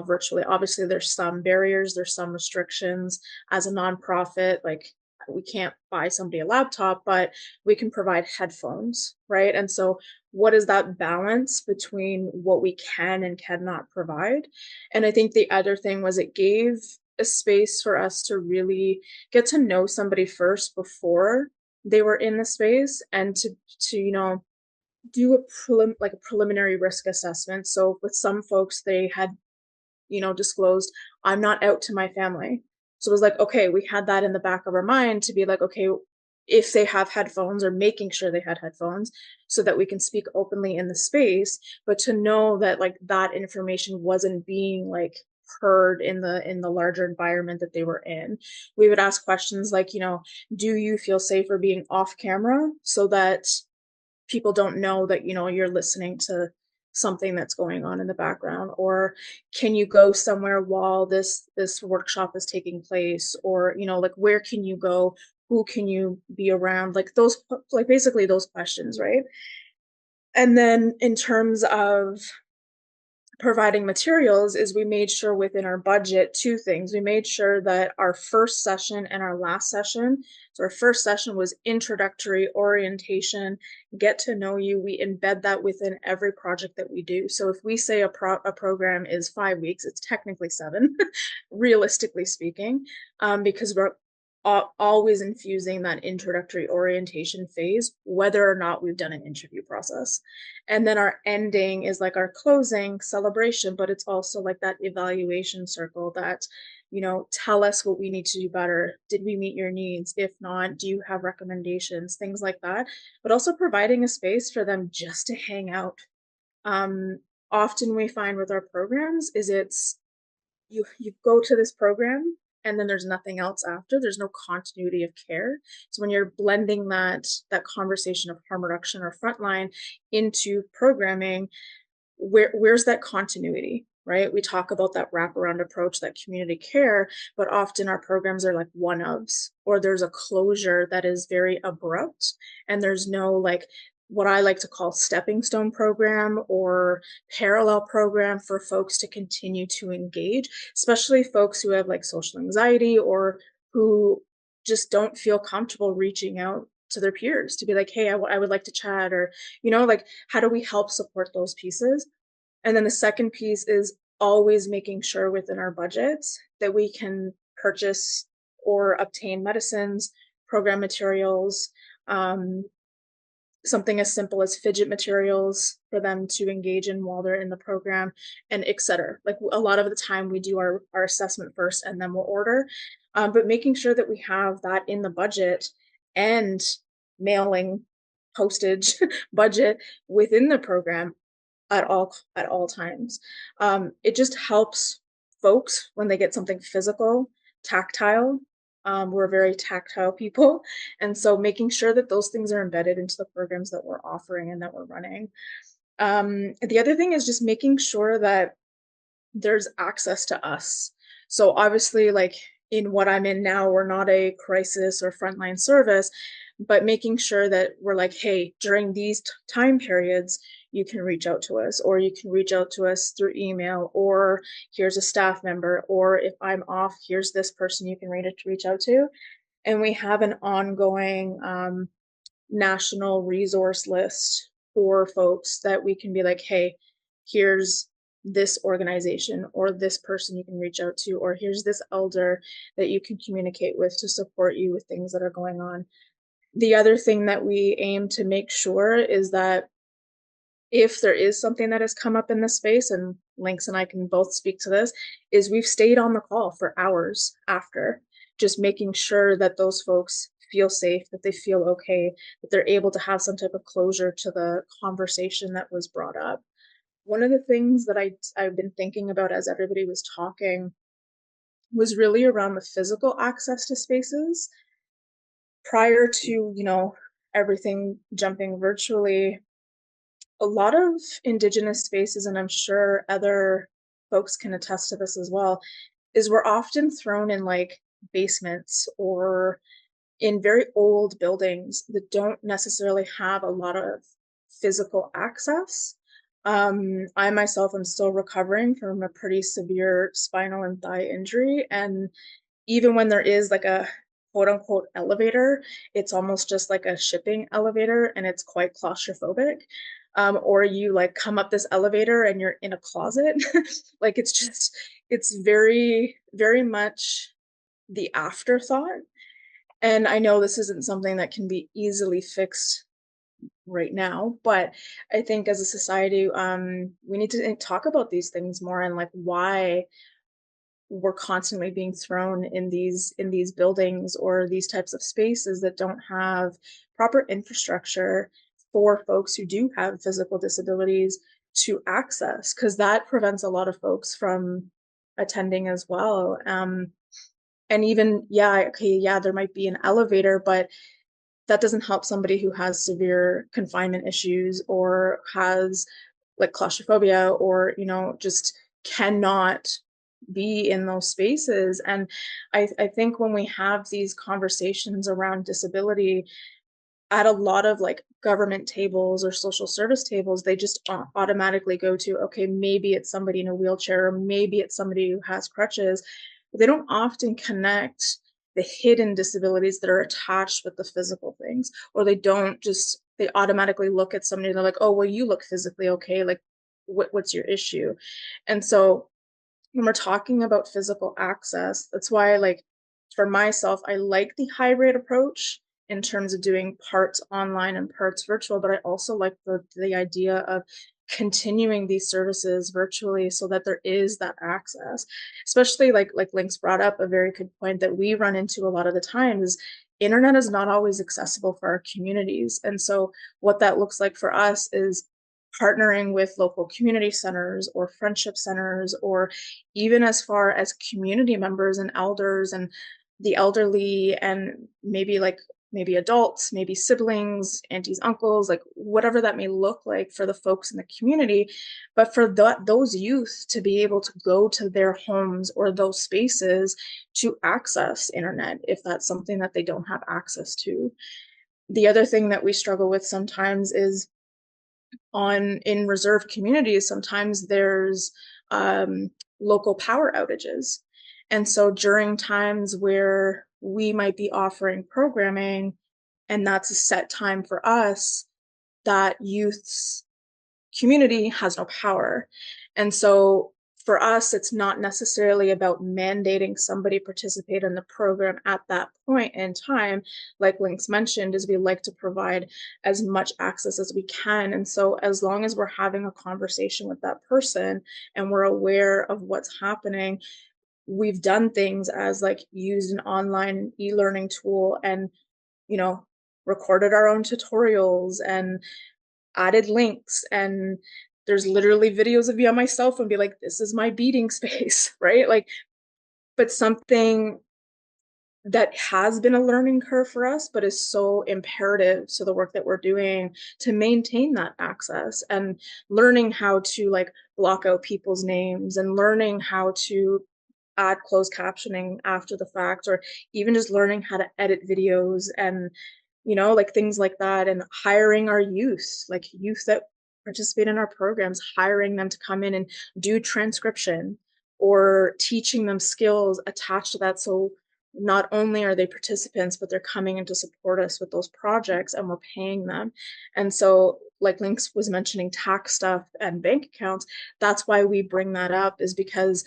virtually? Obviously, there's some barriers, there's some restrictions. As a nonprofit, like, we can't buy somebody a laptop, but we can provide headphones, right? And so what is that balance between what we can and cannot provide? And I think the other thing was it gave a space for us to really get to know somebody first before they were in the space, and to do a preliminary risk assessment. So with some folks, they had disclosed, I'm not out to my family. So it was like, okay, we had that in the back of our mind to be like, okay, if they have headphones, or making sure they had headphones so that we can speak openly in the space, but to know that like that information wasn't being like heard in the larger environment that they were in. We would ask questions like, do you feel safer being off camera, so that people don't know that you're listening to something that's going on in the background? Or can you go somewhere while this workshop is taking place? Or like, where can you go, who can you be around? Like those, like basically those questions, right? And then in terms of providing materials, is we made sure within our budget two things. We made sure that our first session and our last session, so our first session was introductory orientation, get to know you. We embed that within every project that we do. So if we say a program is 5 weeks, it's technically 7, realistically speaking, because we're always infusing that introductory orientation phase, whether or not we've done an interview process. And then our ending is like our closing celebration, but it's also like that evaluation circle that, tell us what we need to do better. Did we meet your needs? If not, do you have recommendations? Things like that, but also providing a space for them just to hang out. Often we find with our programs is you go to this program and then there's nothing else after. There's no continuity of care. So when you're blending that conversation of harm reduction or frontline into programming, where's that continuity, right? We talk about that wraparound approach, that community care, but often our programs are like one-ofs, or there's a closure that is very abrupt and there's no like what I like to call stepping stone program or parallel program for folks to continue to engage, especially folks who have like social anxiety or who just don't feel comfortable reaching out to their peers to be like, hey, I would like to chat, or, you know, like, how do we help support those pieces? And then the second piece is always making sure within our budgets that we can purchase or obtain medicines, program materials, something as simple as fidget materials for them to engage in while they're in the program, and et cetera. Like a lot of the time we do our assessment first and then we'll order. But making sure that we have that in the budget and mailing, postage, budget within the program at all times. It just helps folks when they get something physical, tactile. We're very tactile people, and so making sure that those things are embedded into the programs that we're offering and that we're running. The other thing is just making sure that there's access to us. So obviously, like in what I'm in now, we're not a crisis or frontline service, but making sure that we're like, hey, during these time periods, you can reach out to us, or you can reach out to us through email, or here's a staff member, or if I'm off, here's this person you can reach out to. And we have an ongoing national resource list for folks that we can be like, hey, here's this organization or this person you can reach out to, or here's this elder that you can communicate with to support you with things that are going on. The other thing that we aim to make sure is that if there is something that has come up in this space, and Lynx and I can both speak to this, is we've stayed on the call for hours after, just making sure that those folks feel safe, that they feel okay, that they're able to have some type of closure to the conversation that was brought up. One of the things that I've been thinking about as everybody was talking was really around the physical access to spaces. Prior to, you know, everything jumping virtually, a lot of Indigenous spaces, and I'm sure other folks can attest to this as well, is we're often thrown in like basements or in very old buildings that don't necessarily have a lot of physical access. I myself am still recovering from a pretty severe spinal and thigh injury, and even when there is like a quote unquote elevator, it's almost just like a shipping elevator and it's quite claustrophobic. Or you like come up this elevator and you're in a closet. Like it's very, very much the afterthought. And I know this isn't something that can be easily fixed right now, but I think as a society, we need to talk about these things more, and like why we're constantly being thrown in these buildings or these types of spaces that don't have proper infrastructure for folks who do have physical disabilities to access, because that prevents a lot of folks from attending as well. And even, yeah, okay, yeah, there might be an elevator, but that doesn't help somebody who has severe confinement issues or has like claustrophobia, or, you know, just cannot be in those spaces. And I think when we have these conversations around disability at a lot of like government tables or social service tables, they just automatically go to, okay, maybe it's somebody in a wheelchair, or maybe it's somebody who has crutches. But they don't often connect the hidden disabilities that are attached with the physical things, or they automatically look at somebody and they're like, oh, well, you look physically okay. Like, what's your issue? And so when we're talking about physical access, that's why, like, for myself, I like the hybrid approach in terms of doing parts online and parts virtual, but I also like the idea of continuing these services virtually so that there is that access. Especially like Lynx brought up a very good point that we run into a lot of the times. Internet is not always accessible for our communities. And so what that looks like for us is partnering with local community centers or friendship centers, or even as far as community members and elders and the elderly, and maybe adults, maybe siblings, aunties, uncles, like whatever that may look like for the folks in the community, but for those youth to be able to go to their homes or those spaces to access internet if that's something that they don't have access to. the other thing that we struggle with sometimes is in reserve communities, sometimes there's local power outages. And so during times where we might be offering programming and that's a set time for us, that youth's community has no power. And so for us, it's not necessarily about mandating somebody participate in the program at that point in time. Like Lynx mentioned, is we like to provide as much access as we can. And so as long as we're having a conversation with that person and we're aware of what's happening, we've done things as like used an online e-learning tool and, recorded our own tutorials and added links, and there's literally videos of me on my cell phone be like, this is my beading space, right? Like, but something that has been a learning curve for us, but is so imperative to the work that we're doing to maintain that access, and learning how to like block out people's names and learning how to add closed captioning after the fact, or even just learning how to edit videos and like things like that, and hiring our youth, like youth that participate in our programs, hiring them to come in and do transcription or teaching them skills attached to that. So not only are they participants, but they're coming in to support us with those projects and we're paying them. And so like Lynx was mentioning tax stuff and bank accounts, that's why we bring that up, is because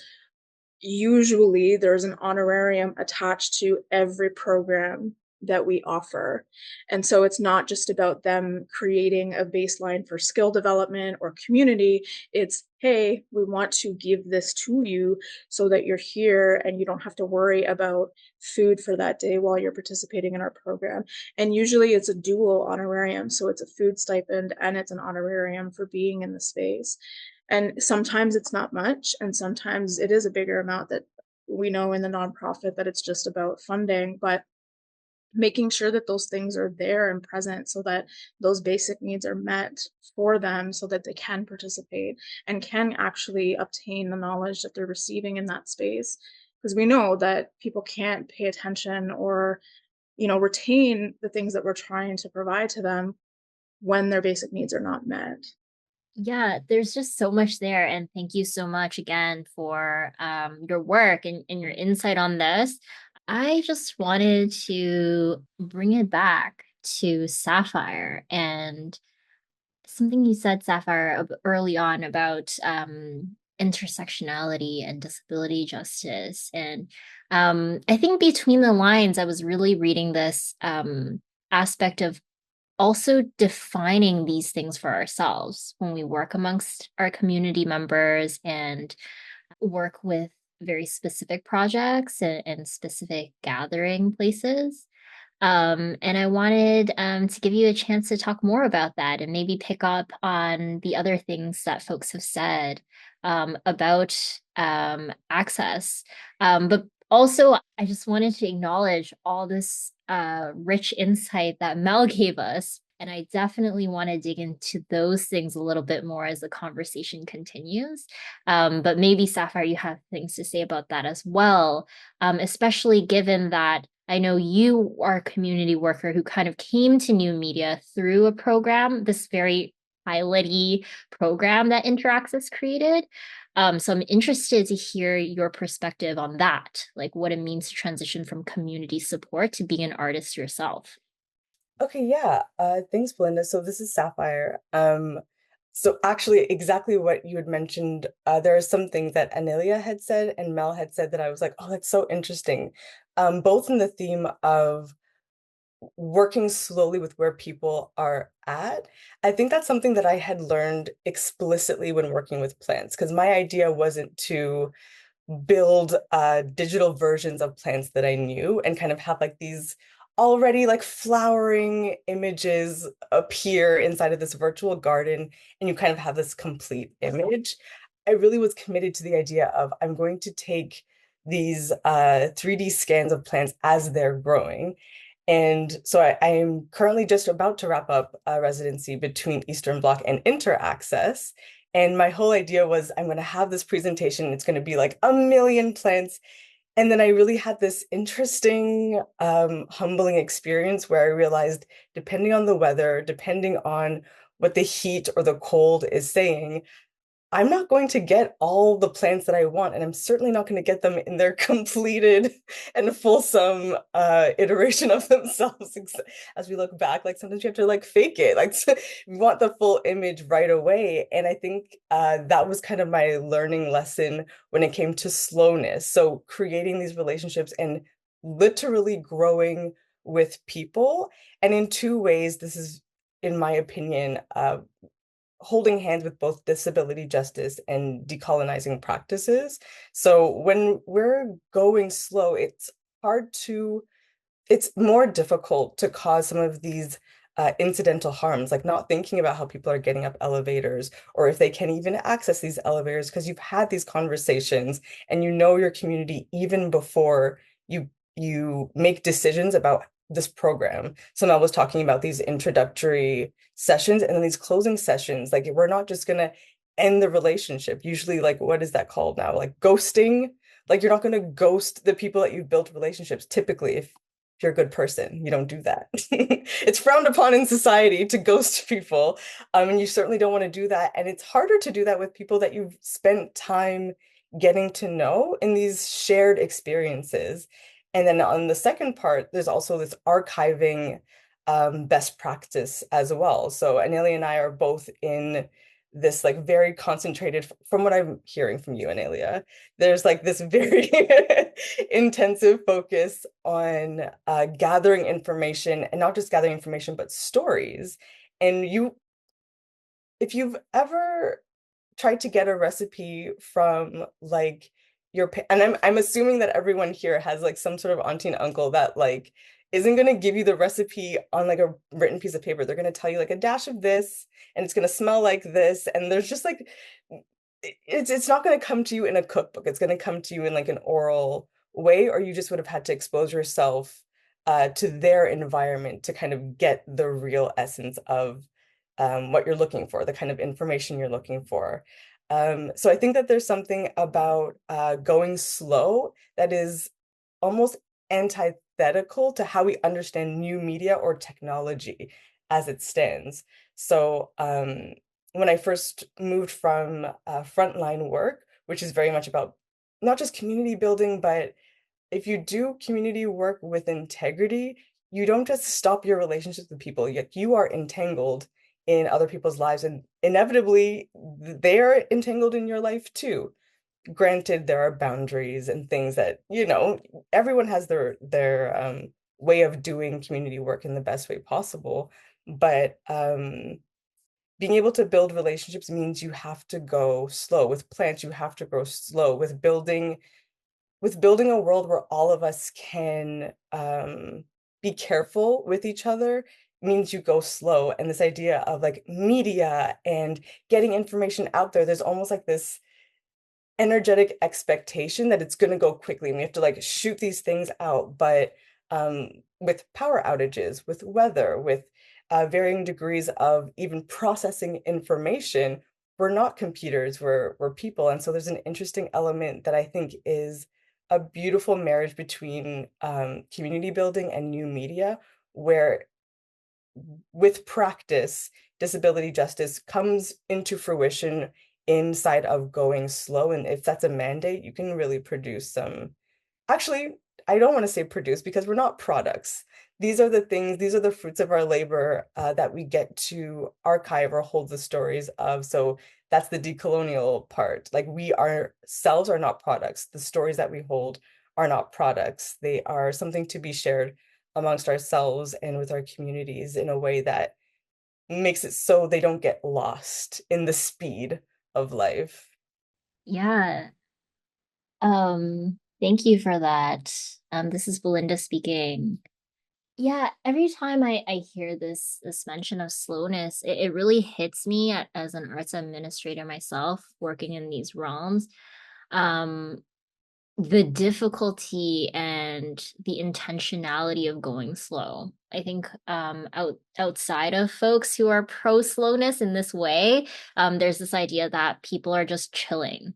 usually there's an honorarium attached to every program that we offer. And so it's not just about them creating a baseline for skill development or community. It's, hey, we want to give this to you so that you're here and you don't have to worry about food for that day while you're participating in our program. And usually it's a dual honorarium. So it's a food stipend and it's an honorarium for being in the space. And sometimes it's not much, and sometimes it is a bigger amount that we know in the nonprofit that it's just about funding, but making sure that those things are there and present so that those basic needs are met for them so that they can participate and can actually obtain the knowledge that they're receiving in that space. Because we know that people can't pay attention or, retain the things that we're trying to provide to them when their basic needs are not met. Yeah, there's just so much there. And thank you so much again for your work and your insight on this. I just wanted to bring it back to Sapphire and something you said, Sapphire, early on about intersectionality and disability justice. And I think between the lines, I was really reading this aspect of also defining these things for ourselves when we work amongst our community members and work with very specific projects and specific gathering places. And I wanted to give you a chance to talk more about that and maybe pick up on the other things that folks have said about access. But also, I just wanted to acknowledge all this rich insight that Mel gave us. And I definitely want to dig into those things a little bit more as the conversation continues. But maybe, Sapphire, you have things to say about that as well, especially given that I know you are a community worker who kind of came to new media through a program, this very pilot-y program that InterAccess created. So I'm interested to hear your perspective on that, like what it means to transition from community support to being an artist yourself. Okay, yeah. Thanks, Belinda. So this is Sapphire. So actually, exactly what you had mentioned, there are some things that Anélia had said and Mel had said that I was like, oh, that's so interesting. Both in the theme of working slowly with where people are at. I think that's something that I had learned explicitly when working with plants, because my idea wasn't to build digital versions of plants that I knew and kind of have like these already like flowering images appear inside of this virtual garden and you kind of have this complete image. I really was committed to the idea of I'm going to take these 3D scans of plants as they're growing. And so I am currently just about to wrap up a residency between Eastern Bloc and InterAccess. And my whole idea was I'm going to have this presentation. It's going to be like a million plants. And then I really had this interesting, humbling experience where I realized, depending on the weather, depending on what the heat or the cold is saying, I'm not going to get all the plants that I want, and I'm certainly not going to get them in their completed and fulsome iteration of themselves. As we look back, like sometimes you have to like fake it, like we want the full image right away. And I think that was kind of my learning lesson when it came to slowness. So creating these relationships and literally growing with people. And in two ways, this is, in my opinion, holding hands with both disability justice and decolonizing practices. So when we're going slow, it's more difficult to cause some of these incidental harms, like not thinking about how people are getting up elevators or if they can even access these elevators, because you've had these conversations and you know your community even before you make decisions about this program. So Mel was talking about these introductory sessions and then these closing sessions. Like we're not just gonna end the relationship. Usually, like what is that called now? Like ghosting. Like you're not gonna ghost the people that you've built relationships. Typically, if you're a good person, you don't do that. It's frowned upon in society to ghost people. And you certainly don't want to do that. And it's harder to do that with people that you've spent time getting to know in these shared experiences. And then on the second part, there's also this archiving best practice as well. So Anélia and I are both in this like very concentrated, from what I'm hearing from you, Anélia, there's like this very intensive focus on gathering information, and not just gathering information, but stories. And if you've ever tried to get a recipe from like and I'm assuming that everyone here has like some sort of auntie and uncle that like isn't going to give you the recipe on like a written piece of paper. They're going to tell you like a dash of this and it's going to smell like this, and there's just like it's not going to come to you in a cookbook. It's going to come to you in like an oral way, or you just would have had to expose yourself to their environment to kind of get the real essence of what you're looking for, the kind of information you're looking for. So I think that there's something about going slow that is almost antithetical to how we understand new media or technology as it stands. So when I first moved from frontline work, which is very much about not just community building, but if you do community work with integrity, you don't just stop your relationships with people, yet you are entangled in other people's lives, and inevitably they're entangled in your life too. Granted, there are boundaries and things that, everyone has their way of doing community work in the best way possible. But being able to build relationships means you have to go slow. With plants, you have to go slow. With building a world where all of us can be careful with each other means you go slow. And this idea of like media and getting information out there, there's almost like this energetic expectation that it's going to go quickly and we have to like shoot these things out. But with power outages, with weather, with varying degrees of even processing information, we're not computers, we're people. And so there's an interesting element that I think is a beautiful marriage between community building and new media, where with practice, disability justice comes into fruition inside of going slow. And if that's a mandate, you can really produce some. Actually, I don't want to say produce, because we're not products. These are the things, these are the fruits of our labor that we get to archive or hold the stories of. So that's the decolonial part. Like we ourselves are not products. The stories that we hold are not products. They are something to be shared amongst ourselves and with our communities in a way that makes it so they don't get lost in the speed of life. Yeah. Thank you for that. This is Belinda speaking. Yeah, every time I hear this mention of slowness, it really hits me as an arts administrator myself, working in these realms. The difficulty and the intentionality of going slow. I think outside of folks who are pro slowness in this way, there's this idea that people are just chilling.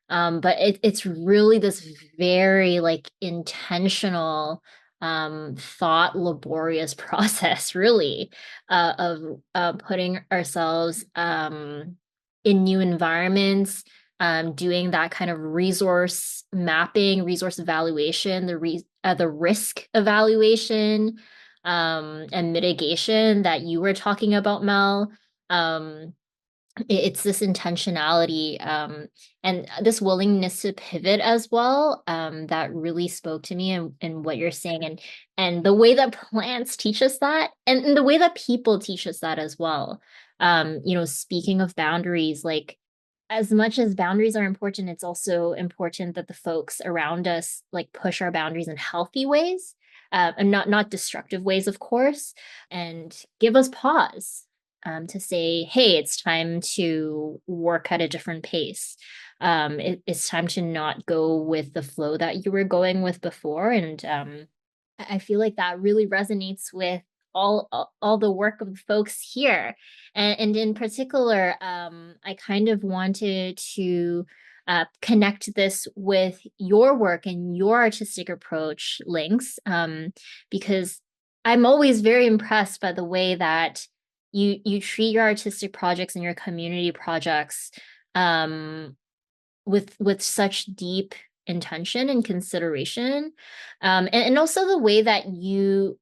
But it's really this very like intentional, thought laborious process, really, of putting ourselves in new environments, doing that kind of resource mapping, resource evaluation, the risk evaluation, and mitigation that you were talking about, Mel. It's this intentionality, and this willingness to pivot as well, that really spoke to me, and what you're saying, and the way that plants teach us that, and the way that people teach us that as well. Speaking of boundaries, like, as much as boundaries are important, it's also important that the folks around us like push our boundaries in healthy ways, and not destructive ways, of course, and give us pause, to say, hey, it's time to work at a different pace. It's time to not go with the flow that you were going with before. And I feel like that really resonates with all the work of the folks here. And in particular, I kind of wanted to connect this with your work and your artistic approach, Lynx, because I'm always very impressed by the way that you treat your artistic projects and your community projects, with such deep intention and consideration, and also the way that you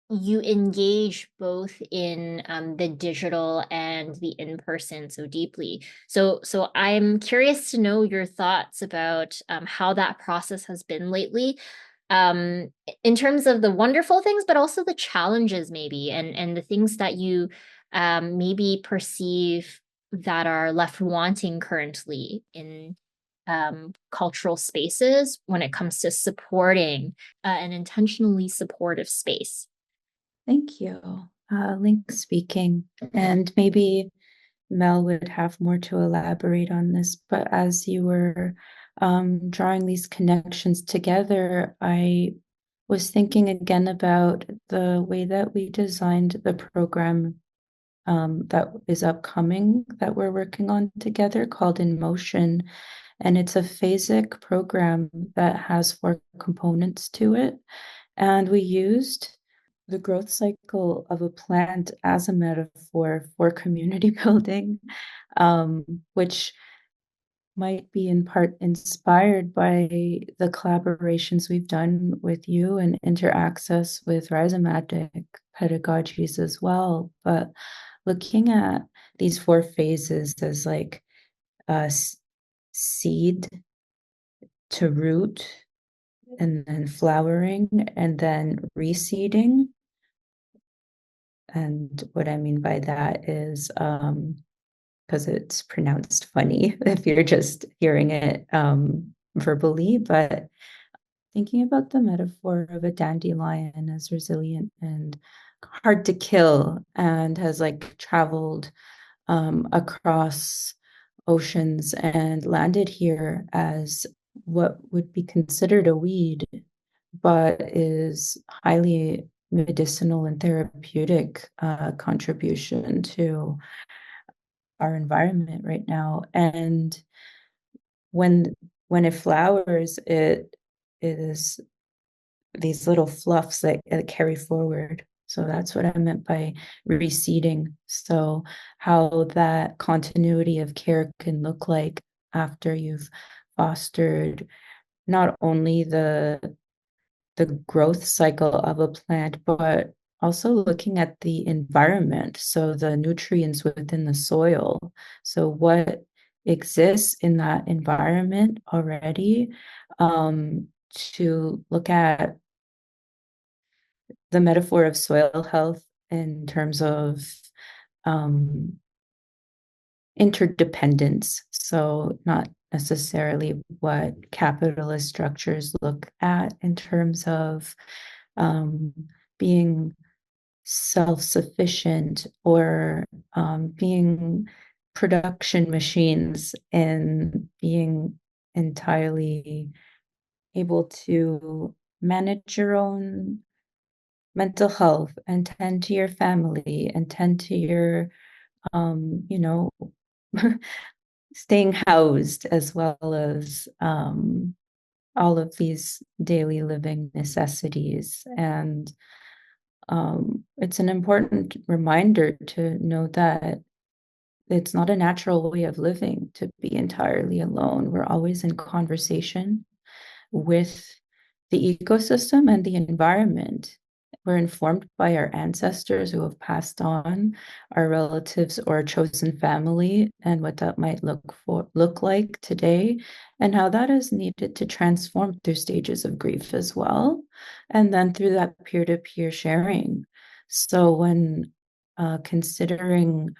engage both in the digital and the in-person so deeply. So I'm curious to know your thoughts about how that process has been lately, um, in terms of the wonderful things, but also the challenges maybe, and the things that you maybe perceive that are left wanting currently in cultural spaces when it comes to supporting an intentionally supportive space. Thank you. Link speaking, and maybe Mel would have more to elaborate on this, but as you were drawing these connections together, I was thinking again about the way that we designed the program that is upcoming that we're working on together called In Motion. And it's a phasic program that has 4 components to it. And we used the growth cycle of a plant as a metaphor for community building, which might be in part inspired by the collaborations we've done with you and InterAccess with rhizomatic pedagogies as well. But looking at these 4 phases as like seed to root, and then flowering, and then reseeding. And what I mean by that is, because it's pronounced funny if you're just hearing it verbally, but thinking about the metaphor of a dandelion as resilient and hard to kill, and has like traveled across oceans and landed here as what would be considered a weed, but is highly medicinal and therapeutic contribution to our environment right now. And when it flowers, it is these little fluffs that carry forward. So that's what I meant by reseeding. So how that continuity of care can look like after you've fostered not only the growth cycle of a plant, but also looking at the environment, so the nutrients within the soil. So what exists in that environment already, to look at the metaphor of soil health in terms of interdependence. So not necessarily what capitalist structures look at in terms of being self-sufficient, or being production machines, and being entirely able to manage your own mental health and tend to your family and tend to your staying housed, as well as all of these daily living necessities. And it's an important reminder to know that it's not a natural way of living to be entirely alone. We're always in conversation with the ecosystem and the environment. We're informed by our ancestors who have passed on, our relatives or chosen family, and what that might look like today, and how that is needed to transform through stages of grief as well, and then through that peer-to-peer sharing. So when considering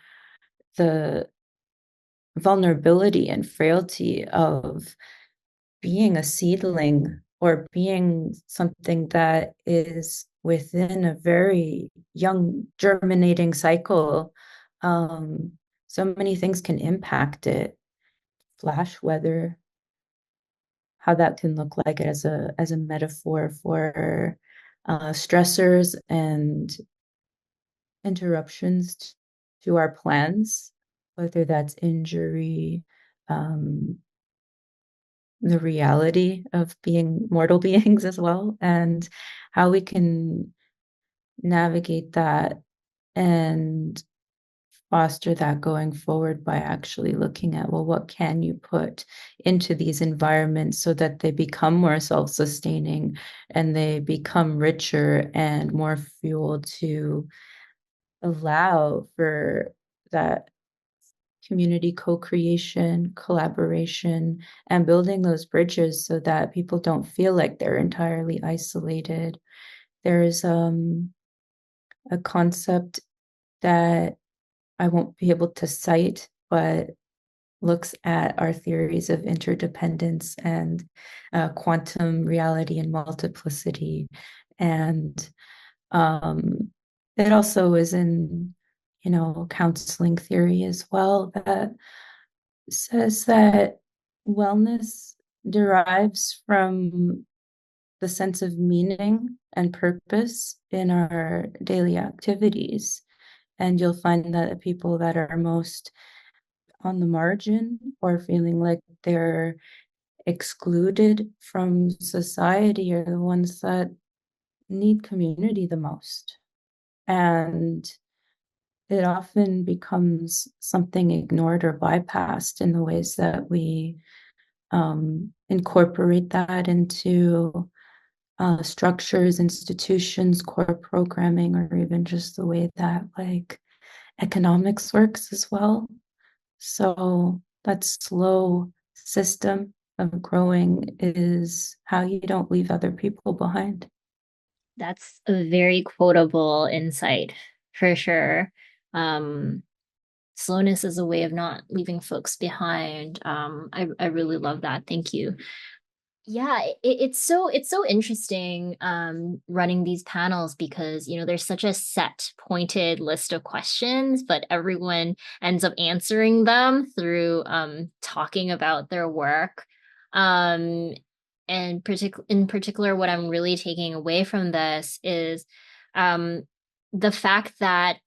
the vulnerability and frailty of being a seedling or being something that is within a very young germinating cycle, so many things can impact it. Flash weather, how that can look like as a metaphor for stressors and interruptions to our plans, whether that's injury, the reality of being mortal beings as well, and how we can navigate that and foster that going forward by actually looking at, well, what can you put into these environments so that they become more self-sustaining and they become richer and more fuel to allow for that community co-creation, collaboration, and building those bridges so that people don't feel like they're entirely isolated. There's a concept that I won't be able to cite, but looks at our theories of interdependence and quantum reality and multiplicity. And it also is in, counseling theory as well, that says that wellness derives from the sense of meaning and purpose in our daily activities. And you'll find that people that are most on the margin or feeling like they're excluded from society are the ones that need community the most. And it often becomes something ignored or bypassed in the ways that we incorporate that into structures, institutions, core programming, or even just the way that economics works as well. So that slow system of growing is how you don't leave other people behind. That's a very quotable insight for sure. Slowness is a way of not leaving folks behind. I really love that. Thank you. Yeah, it's so interesting running these panels because there's such a set pointed list of questions, but everyone ends up answering them through talking about their work. And in particular, what I'm really taking away from this is the fact that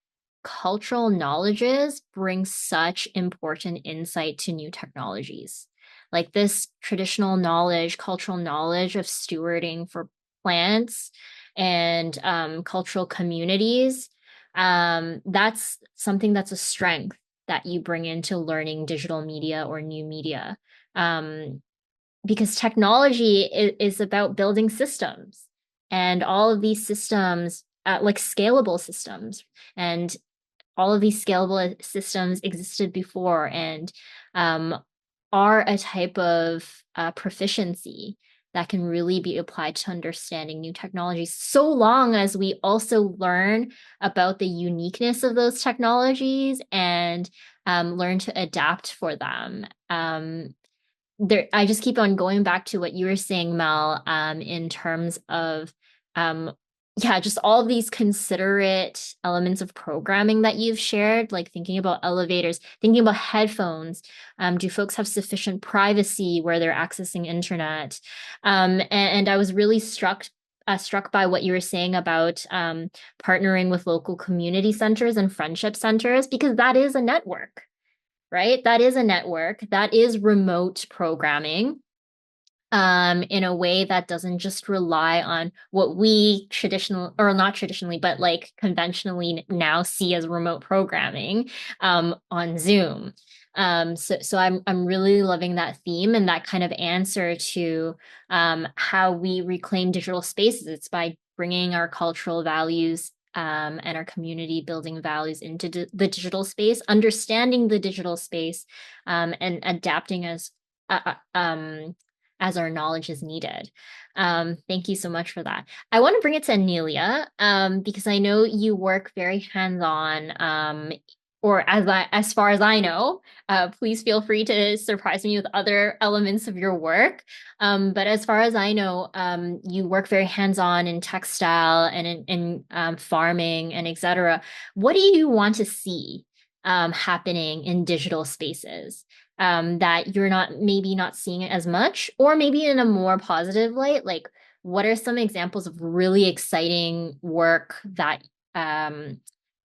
cultural knowledges bring such important insight to new technologies. Like this traditional knowledge, cultural knowledge of stewarding for plants and cultural communities, that's something that's a strength that you bring into learning digital media or new media. Because technology is about building systems, and all of these systems, like scalable systems, and all of these scalable systems existed before and are a type of proficiency that can really be applied to understanding new technologies, so long as we also learn about the uniqueness of those technologies and learn to adapt for them. I just keep on going back to what you were saying, Mel, in terms of just all of these considerate elements of programming that you've shared, like thinking about elevators, thinking about headphones. Do folks have sufficient privacy where they're accessing internet? And I was really struck by what you were saying about partnering with local community centers and friendship centers, because that is a network. right? That is a network. That is remote programming. In a way that doesn't just rely on what we traditional or not traditionally, but like conventionally now see as remote programming on Zoom. So I'm really loving that theme and that kind of answer to how we reclaim digital spaces. It's by bringing our cultural values and our community building values into the digital space, understanding the digital space, and adapting as our knowledge is needed. Thank you so much for that. I want to bring it to Anélia because I know you work very hands-on, or as far as I know, please feel free to surprise me with other elements of your work. But as far as I know, you work very hands-on in textile and in farming and etc. What do you want to see happening in digital spaces? That you're maybe not seeing it as much, or maybe in a more positive light? Like, what are some examples of really exciting work that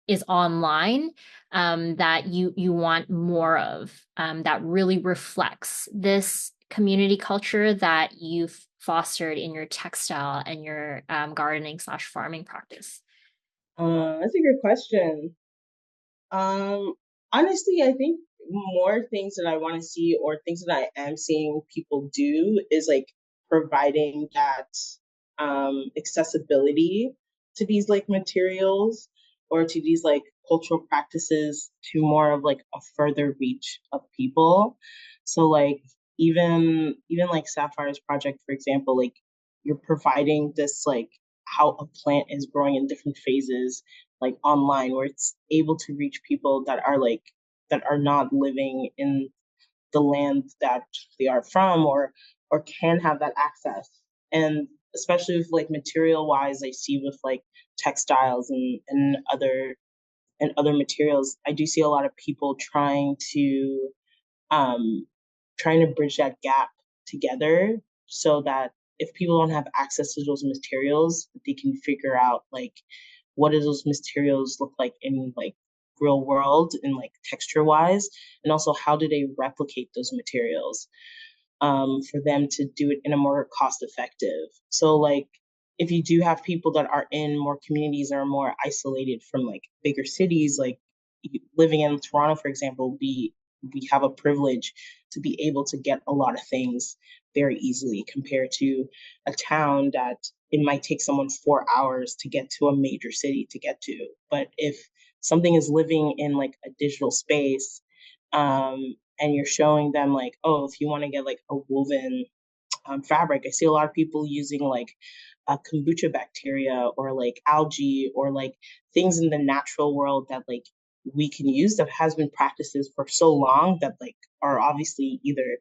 is online that you want more of, that really reflects this community culture that you've fostered in your textile and your gardening/farming practice? That's a good question. Honestly, I think more things that I want to see or things that I am seeing people do is like providing that accessibility to these like materials or to these like cultural practices to more of like a further reach of people. So like even like Sapphire's project, for example, like you're providing this like how a plant is growing in different phases like online where it's able to reach people that are not living in the land that they are from or can have that access. And especially with like material wise, I see with like textiles and other materials, I do see a lot of people um trying to bridge that gap together so that if people don't have access to those materials, they can figure out like what do those materials look like in like real world and like texture wise, and also how do they replicate those materials for them to do it in a more cost effective. So like if you do have people that are in more communities that are more isolated from like bigger cities, like living in Toronto, for example, we have a privilege to be able to get a lot of things very easily compared to a town that it might take someone 4 hours to get to a major city to get to. But if something is living in like a digital space, and you're showing them like, oh, if you want to get like a woven fabric, I see a lot of people using like kombucha bacteria or like algae or like things in the natural world that like we can use that has been practices for so long that like are obviously either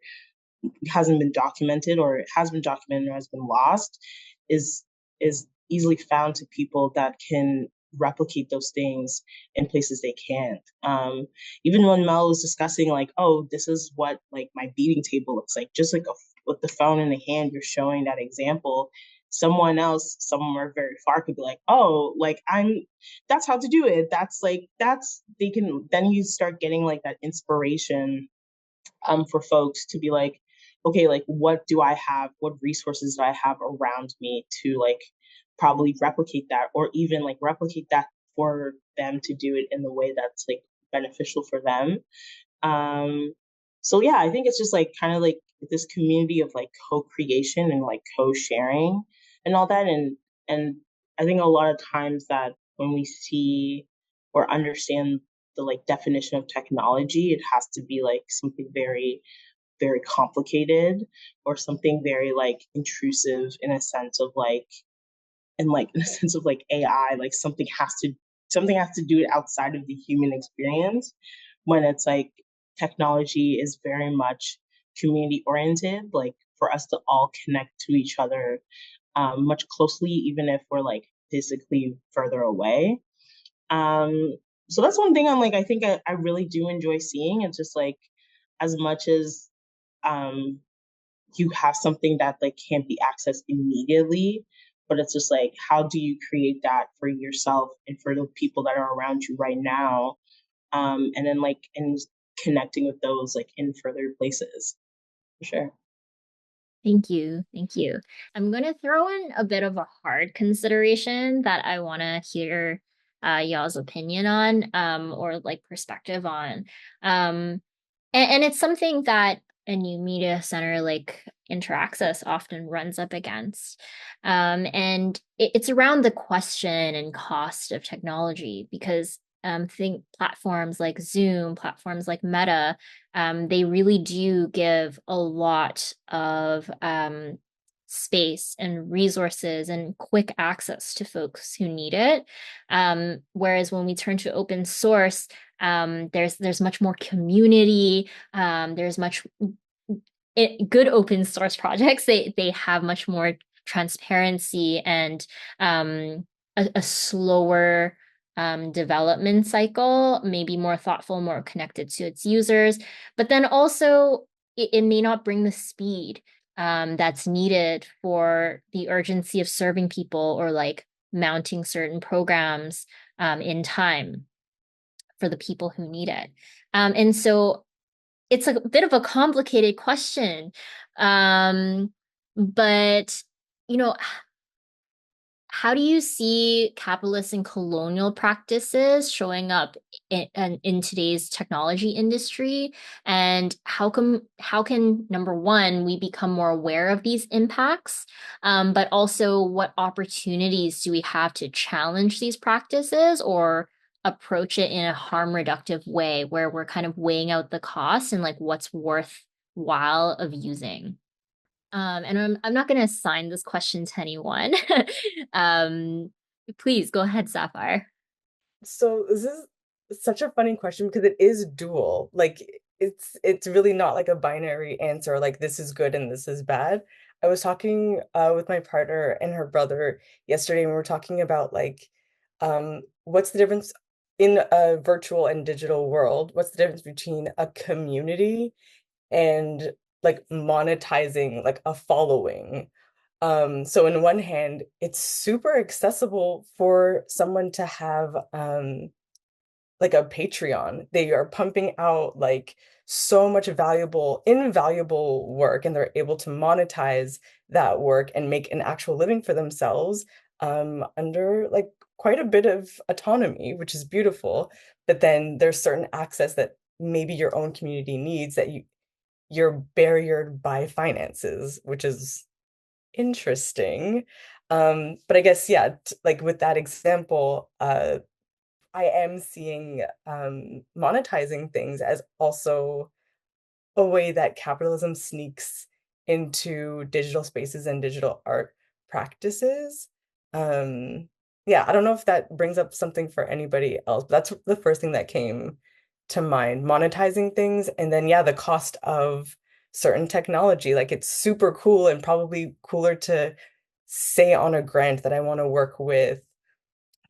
hasn't been documented or it has been documented or has been lost is is easily found to people that can replicate those things in places they can't. Even when Mel was discussing like, oh, this is what like my beading table looks like, just like with the phone in the hand, you're showing that example. Someone else, somewhere very far, could be like, oh, like that's how to do it. That's like they can then you start getting like that inspiration for folks to be like, okay, like what do I have? What resources do I have around me to like probably replicate that or even like replicate that for them to do it in the way that's like beneficial for them. Um, so yeah, I think it's just like kind of like this community of like co-creation and like co-sharing and all that. And I think a lot of times that when we see or understand the like definition of technology, it has to be like something very, very complicated or something very like intrusive in a sense of like and like in a sense of like AI, like something has to do it outside of the human experience when it's like technology is very much community oriented, like for us to all connect to each other much closely, even if we're like physically further away. Um, so that's one thing I'm like, I think I really do enjoy seeing. It's just like as much as um, you have something that like can't be accessed immediately, but it's just like how do you create that for yourself and for the people that are around you right now, and then like and connecting with those like in further places, for sure. Thank you. Thank you. I'm going to throw in a bit of a hard consideration that I want to hear y'all's opinion on, or like perspective on. And it's something that a new media center like InterAccess often runs up against. And it's around the question and cost of technology, because think platforms like Zoom, platforms like Meta, they really do give a lot of space and resources and quick access to folks who need it. Whereas when we turn to open source, there's much more community. There's much good open source projects. They have much more transparency and a slower development cycle, maybe more thoughtful, more connected to its users. But then also, it may not bring the speed that's needed for the urgency of serving people or like mounting certain programs in time for the people who need it. And so it's a bit of a complicated question. But, you know, how do you see capitalist and colonial practices showing up in today's technology industry? And how can number one, we become more aware of these impacts? But also, what opportunities do we have to challenge these practices or approach it in a harm reductive way where we're kind of weighing out the cost and like what's worthwhile of using? And I'm not going to assign this question to anyone. Please go ahead, Sapphire. So this is such a funny question because it is dual. Like it's really not like a binary answer, like this is good and this is bad. I was talking with my partner and her brother yesterday, and we were talking about like what's the difference in a virtual and digital world? What's the difference between a community and like monetizing like a following? So in one hand, it's super accessible for someone to have like a Patreon. They are pumping out like so much invaluable work, and they're able to monetize that work and make an actual living for themselves under like quite a bit of autonomy, which is beautiful. But then there's certain access that maybe your own community needs that you're barriered by finances, which is interesting. But I guess, yeah, like with that example, I am seeing monetizing things as also a way that capitalism sneaks into digital spaces and digital art practices. Yeah, I don't know if that brings up something for anybody else, but that's the first thing that came to mind, monetizing things. And then, yeah, the cost of certain technology. Like it's super cool and probably cooler to say on a grant that I want to work with,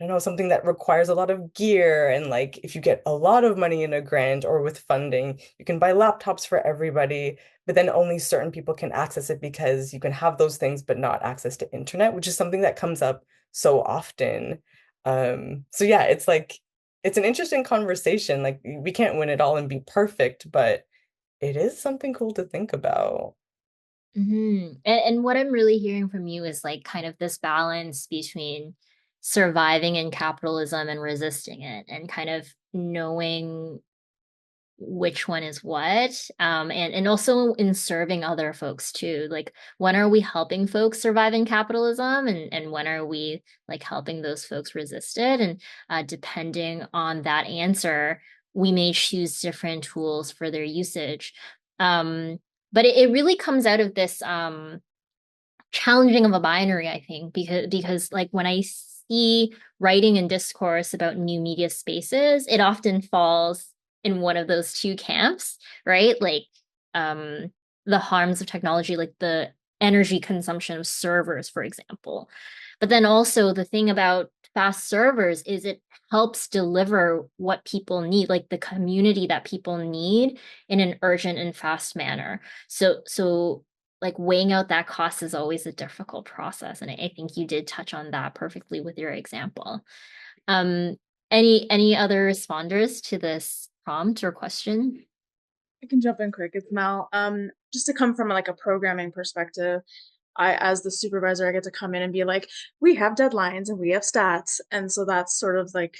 I don't know, something that requires a lot of gear. And like, if you get a lot of money in a grant or with funding, you can buy laptops for everybody, but then only certain people can access it because you can have those things, but not access to internet, which is something that comes up so often. So yeah, it's like, it's an interesting conversation. Like we can't win it all and be perfect, but it is something cool to think about. And what I'm really hearing from you is like kind of this balance between surviving in capitalism and resisting it, and kind of knowing which one is what, and also in serving other folks too. Like when are we helping folks survive in capitalism, and when are we like helping those folks resist it? And depending on that answer, we may choose different tools for their usage. But it really comes out of this challenging of a binary, I think, because like when I see writing and discourse about new media spaces, it often falls in one of those two camps, right? Like the harms of technology, like the energy consumption of servers, for example. But then also the thing about fast servers is it helps deliver what people need, like the community that people need in an urgent and fast manner. So like weighing out that cost is always a difficult process. And I think you did touch on that perfectly with your example. Any other responders to this prompt or question? I can jump in quick. It's Mel. Just to come from like a programming perspective, as the supervisor, I get to come in and be like, we have deadlines and we have stats. And so that's sort of like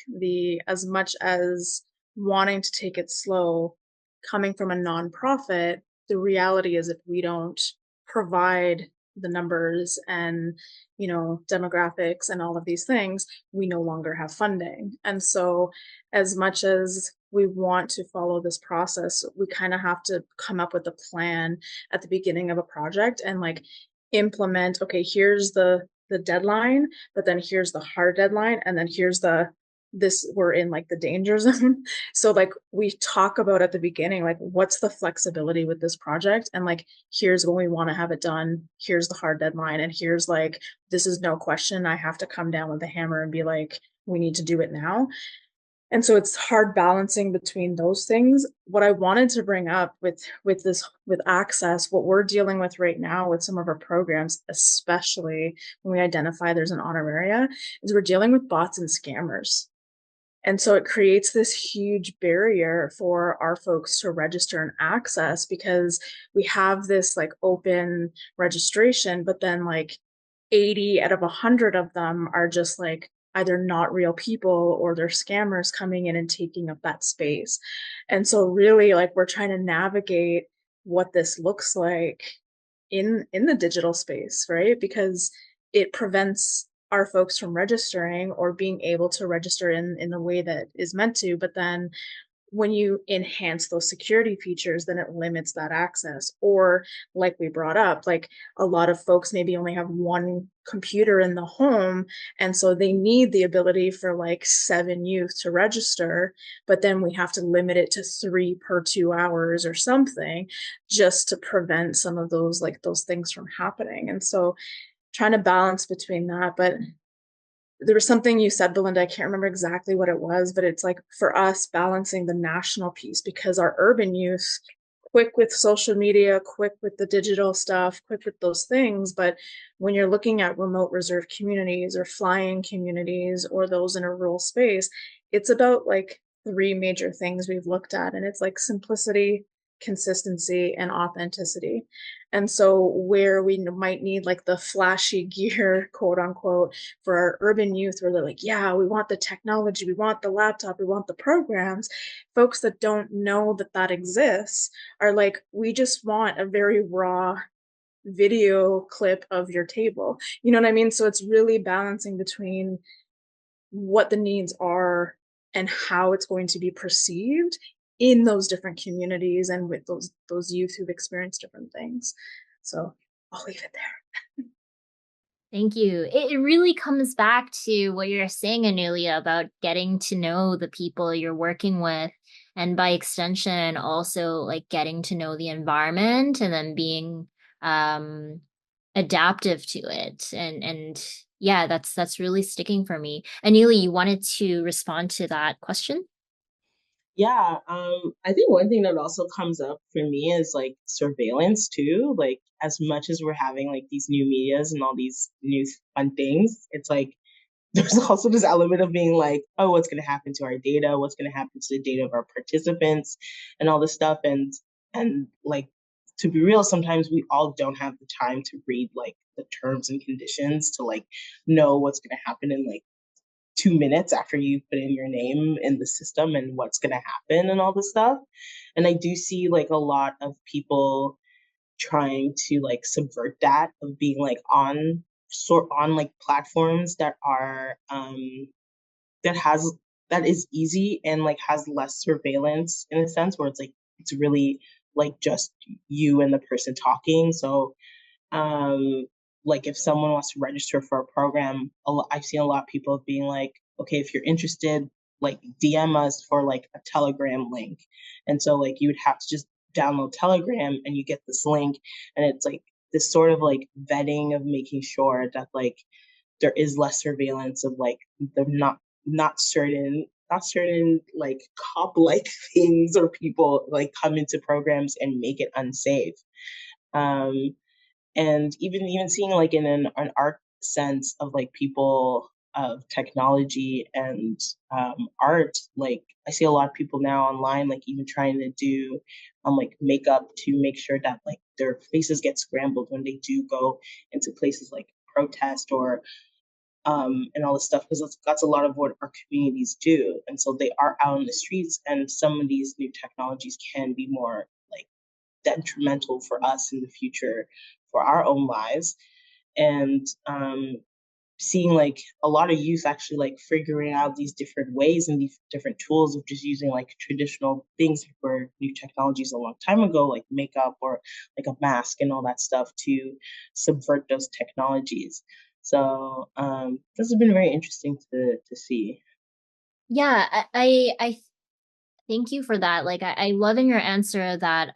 as much as wanting to take it slow, coming from a nonprofit, the reality is if we don't provide the numbers and, demographics and all of these things, we no longer have funding. And so as much as we want to follow this process, we kind of have to come up with a plan at the beginning of a project and like implement, okay, here's the deadline, but then here's the hard deadline, and then here's we're in like the danger zone. So like we talk about at the beginning, like what's the flexibility with this project, and like here's when we want to have it done, here's the hard deadline, and here's like this is no question, I have to come down with a hammer and be like, we need to do it now. And so it's hard balancing between those things. What I wanted to bring up with access, what we're dealing with right now with some of our programs, especially when we identify there's an honor area, is we're dealing with bots and scammers. And so it creates this huge barrier for our folks to register and access, because we have this like open registration, but then like 80 out of 100 of them are just like either not real people or they're scammers coming in and taking up that space. And so really like we're trying to navigate what this looks like in the digital space, right? Because it prevents our folks from registering or being able to register in the way that is meant to. But then when you enhance those security features, then it limits that access. Or like we brought up, like a lot of folks maybe only have one computer in the home. And so they need the ability for like 7 youth to register, but then we have to limit it to 3 per 2 hours or something, just to prevent some of those things from happening. And so trying to balance between that. But there was something you said, Belinda, I can't remember exactly what it was, but it's like for us balancing the national piece, because our urban youth, quick with social media, quick with the digital stuff, quick with those things. But when you're looking at remote reserve communities or flying communities or those in a rural space, it's about like 3 major things we've looked at. And it's like simplicity, consistency, and authenticity. And so where we might need like the flashy gear, quote unquote, for our urban youth, where they're like, yeah, we want the technology, we want the laptop, we want the programs, folks that don't know that that exists are like, we just want a very raw video clip of your table. You know what I mean? So it's really balancing between what the needs are and how it's going to be perceived in those different communities and with those youth who've experienced different things. So I'll leave it there. Thank you. It really comes back to what you're saying, Anélia, about getting to know the people you're working with, and by extension, also like getting to know the environment and then being adaptive to it. And yeah, that's really sticking for me. Anélia, you wanted to respond to that question? Yeah, I think one thing that also comes up for me is like surveillance too. Like as much as we're having like these new medias and all these new fun things, it's like there's also this element of being like, oh, what's going to happen to our data? What's going to happen to the data of our participants and all this stuff? And like, to be real, sometimes we all don't have the time to read like the terms and conditions to like know what's going to happen in like 2 minutes after you put in your name in the system and what's going to happen and all this stuff. And I do see like a lot of people trying to like subvert that, of being like on like platforms that are that is easy and like has less surveillance, in a sense where it's like it's really like just you and the person talking. So like if someone wants to register for a program, I've seen a lot of people being like, okay, if you're interested, like DM us for like a Telegram link. And so like you would have to just download Telegram and you get this link, and it's like this sort of like vetting of making sure that like there is less surveillance of like the not certain like cop like things or people like come into programs and make it unsafe. And even seeing like in an art sense of like people of technology and art. Like I see a lot of people now online, like even trying to do like makeup to make sure that like their faces get scrambled when they do go into places like protest or and all this stuff, because that's a lot of what our communities do. And so they are out in the streets, and some of these new technologies can be more like detrimental for us in the future for our own lives. And seeing like a lot of youth actually like figuring out these different ways and these different tools of just using like traditional things for new technologies a long time ago, like makeup or like a mask and all that stuff, to subvert those technologies. So this has been very interesting to see. Yeah, I thank you for that. Like I love in your answer that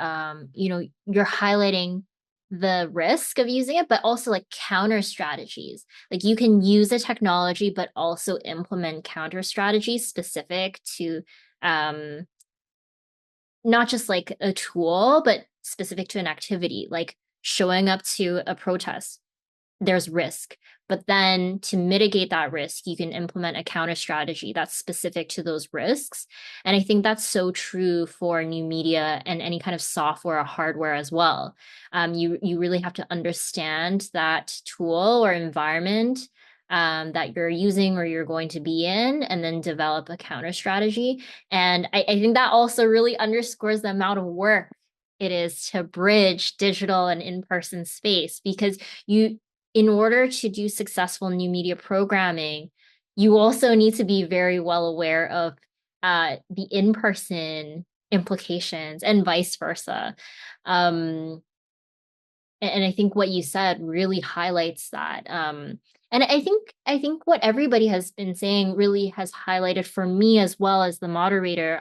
you're highlighting the risk of using it, but also like counter strategies. Like you can use the technology, but also implement counter strategies specific to not just like a tool, but specific to an activity, like showing up to a protest. There's risk, but then to mitigate that risk, you can implement a counter strategy that's specific to those risks. And I think that's so true for new media and any kind of software or hardware as well. You really have to understand that tool or environment that you're using or you're going to be in, and then develop a counter strategy. And I think that also really underscores the amount of work it is to bridge digital and in-person space, because in order to do successful new media programming, you also need to be very well aware of the in-person implications and vice versa. And I think what you said really highlights that. And I think what everybody has been saying really has highlighted for me as well as the moderator,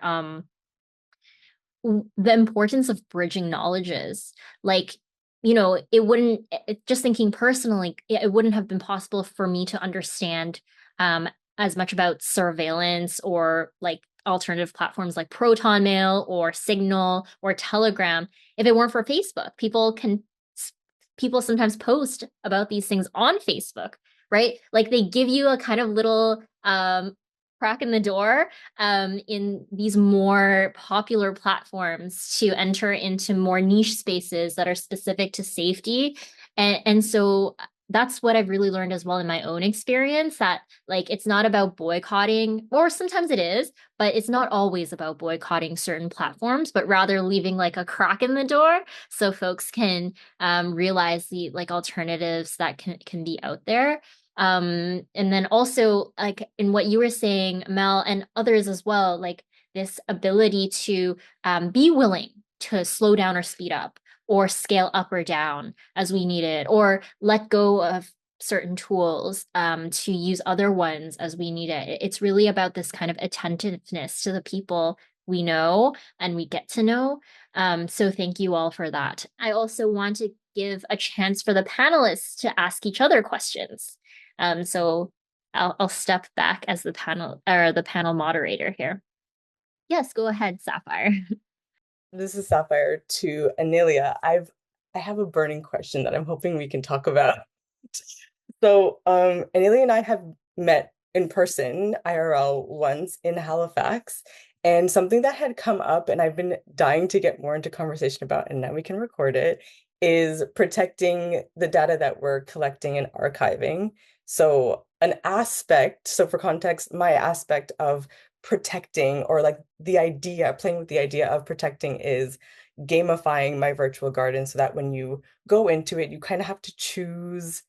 the importance of bridging knowledges. Like, it wouldn't, just thinking personally, it wouldn't have been possible for me to understand as much about surveillance or like alternative platforms like Proton Mail or Signal or Telegram if it weren't for Facebook. People sometimes post about these things on Facebook, right? Like they give you a kind of little crack in the door in these more popular platforms to enter into more niche spaces that are specific to safety. And so that's what I've really learned as well in my own experience, that like it's not about boycotting, or sometimes it is, but it's not always about boycotting certain platforms, but rather leaving like a crack in the door so folks can realize the like alternatives that can be out there. And then also like in what you were saying, Mel, and others as well, like this ability to be willing to slow down or speed up or scale up or down as we need it, or let go of certain tools to use other ones as we need it. It's really about this kind of attentiveness to the people we know and we get to know. So thank you all for that. I also want to give a chance for the panelists to ask each other questions. So I'll step back as the panel moderator here. Yes, go ahead, Sapphire. This is Sapphire to Anélia. I have a burning question that I'm hoping we can talk about. So Anélia and I have met in person, IRL, once in Halifax, and something that had come up and I've been dying to get more into conversation about, and now we can record it, is protecting the data that we're collecting and archiving. So for context, my aspect of protecting, or like playing with the idea of protecting, is gamifying my virtual garden so that when you go into it, you kind of have to choose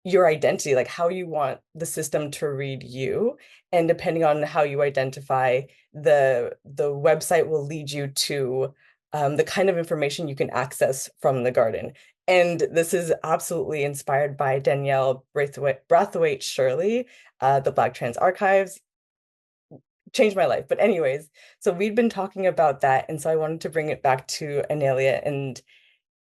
your identity, like how you want the system to read you. And depending on how you identify, the website will lead you to the kind of information you can access from the garden. And this is absolutely inspired by Danielle Brathwaite Shirley, the Black Trans Archives. Changed my life. But anyways, so we'd been talking about that. And so I wanted to bring it back to Anélia. And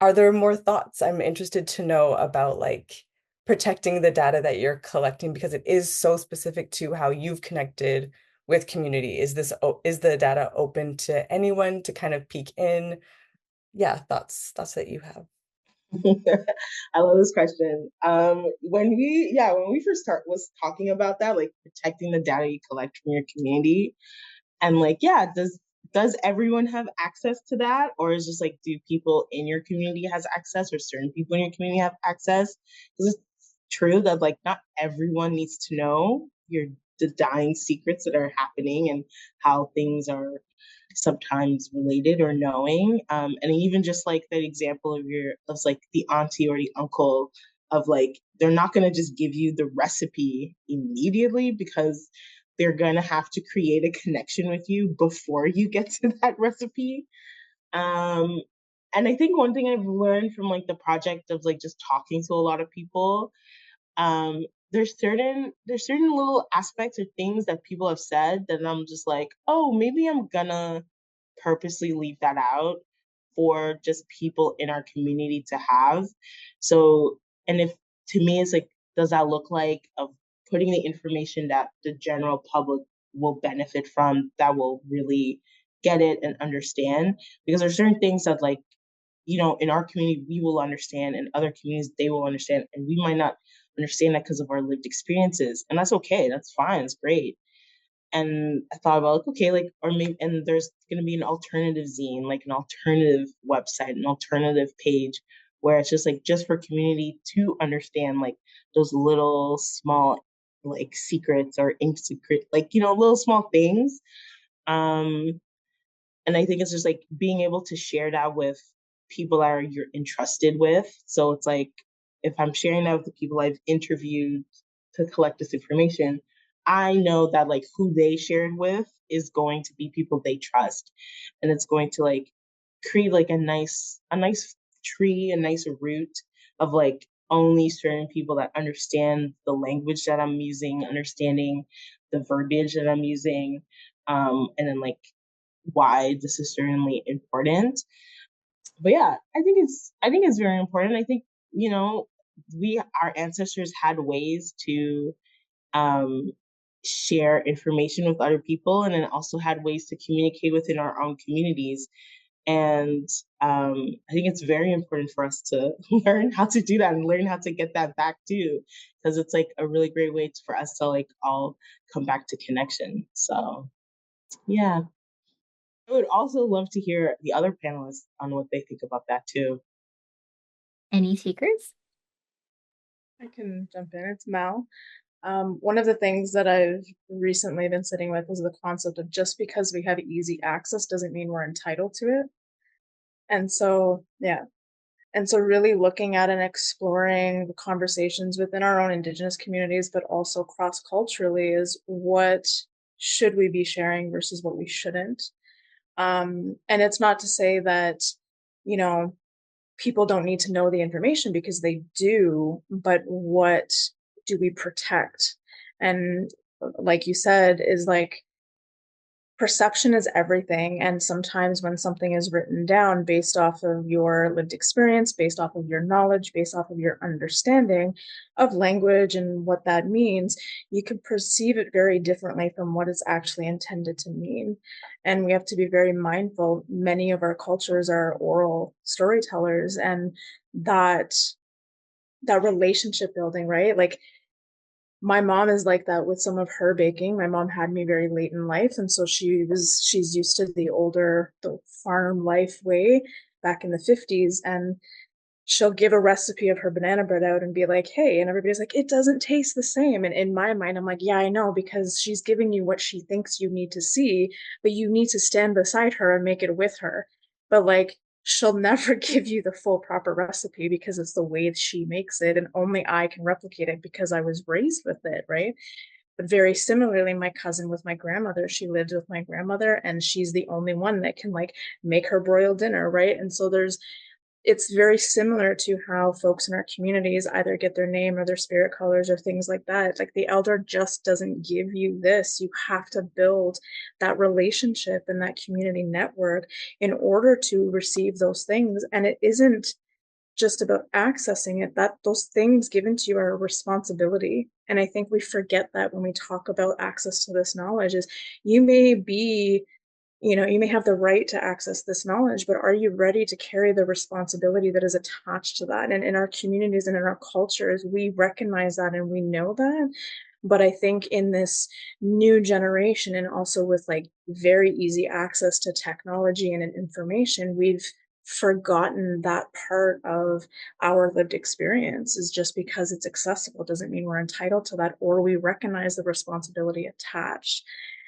are there more thoughts? I'm interested to know about like protecting the data that you're collecting, because it is so specific to how you've connected with community. Is the data open to anyone to kind of peek in? Yeah, thoughts that you have. I love this question. When we first was talking about that, like protecting the data you collect from your community, and like, yeah, does everyone have access to that, or is just like, do people in your community has access, or certain people in your community have access? Because it's true that like not everyone needs to know the dying secrets that are happening and how things are sometimes related or knowing. And even just like that example of like the auntie or the uncle of like, they're not going to just give you the recipe immediately because they're going to have to create a connection with you before you get to that recipe. Um, and I think one thing I've learned from like the project of like just talking to a lot of people, um, there's certain little aspects or things that people have said that I'm just like, oh, maybe I'm gonna purposely leave that out for just people in our community to have. So, and if to me, it's like, does that look like of putting the information that the general public will benefit from, that will really get it and understand? Because there's certain things that like, in our community we will understand, and other communities they will understand, and we might not understand that because of our lived experiences, and that's okay. That's fine. It's great. And I thought about like, okay, like, or maybe, and there's going to be an alternative zine, like an alternative website, an alternative page where it's just like just for community to understand like those little small like secrets or ink secret, like, little small things. Um, and I think it's just like being able to share that with people that you're entrusted with. So it's like, if I'm sharing that with the people I've interviewed to collect this information, I know that like who they shared with is going to be people they trust, and it's going to like create like a nice tree, a nice root of like only certain people that understand the language that I'm using, understanding the verbiage that I'm using, and then like why this is certainly important. But yeah, I think it's very important. I think, we our ancestors had ways to um share information with other people, and then also had ways to communicate within our own communities. And I think it's very important for us to learn how to do that and learn how to get that back too, because it's like a really great way for us to like all come back to connection. So yeah. I would also love to hear the other panelists on what they think about that too. Any takers? I can jump in. It's Mal. One of the things that I've recently been sitting with is the concept of just because we have easy access doesn't mean we're entitled to it. And so, yeah. And so really looking at and exploring the conversations within our own Indigenous communities, but also cross-culturally, is what should we be sharing versus what we shouldn't. And it's not to say that, you know, people don't need to know the information, because they do, but what do we protect? And like you said, is like, perception is everything. And sometimes when something is written down based off of your lived experience, based off of your knowledge, based off of your understanding of language and what that means, you can perceive it very differently from what it's actually intended to mean. And we have to be very mindful. Many of our cultures are oral storytellers, and that relationship building, right? Like, my mom is like that with some of her baking. My mom had me very late in life, and so she's used to the farm life way back in the 50s, and she'll give a recipe of her banana bread out and be like, hey, and everybody's like, it doesn't taste the same. And in my mind, I'm like, yeah, I know, because she's giving you what she thinks you need to see, but you need to stand beside her and make it with her. But like, she'll never give you the full proper recipe because it's the way she makes it, and only I can replicate it because I was raised with it, right? But very similarly, my cousin with my grandmother, she lived with my grandmother, and she's the only one that can like make her broiled dinner, right? And so it's very similar to how folks in our communities either get their name or their spirit colors or things like that. Like, the elder just doesn't give you this. You have to build that relationship and that community network in order to receive those things. And it isn't just about accessing it, that those things given to you are a responsibility. And I think we forget that when we talk about access to this knowledge. Is you may be you may have the right to access this knowledge, but are you ready to carry the responsibility that is attached to that? And in our communities and in our cultures, we recognize that and we know that. But I think in this new generation, and also with like very easy access to technology and information, we've forgotten that part of our lived experience. Is just because it's accessible doesn't mean we're entitled to that, or we recognize the responsibility attached.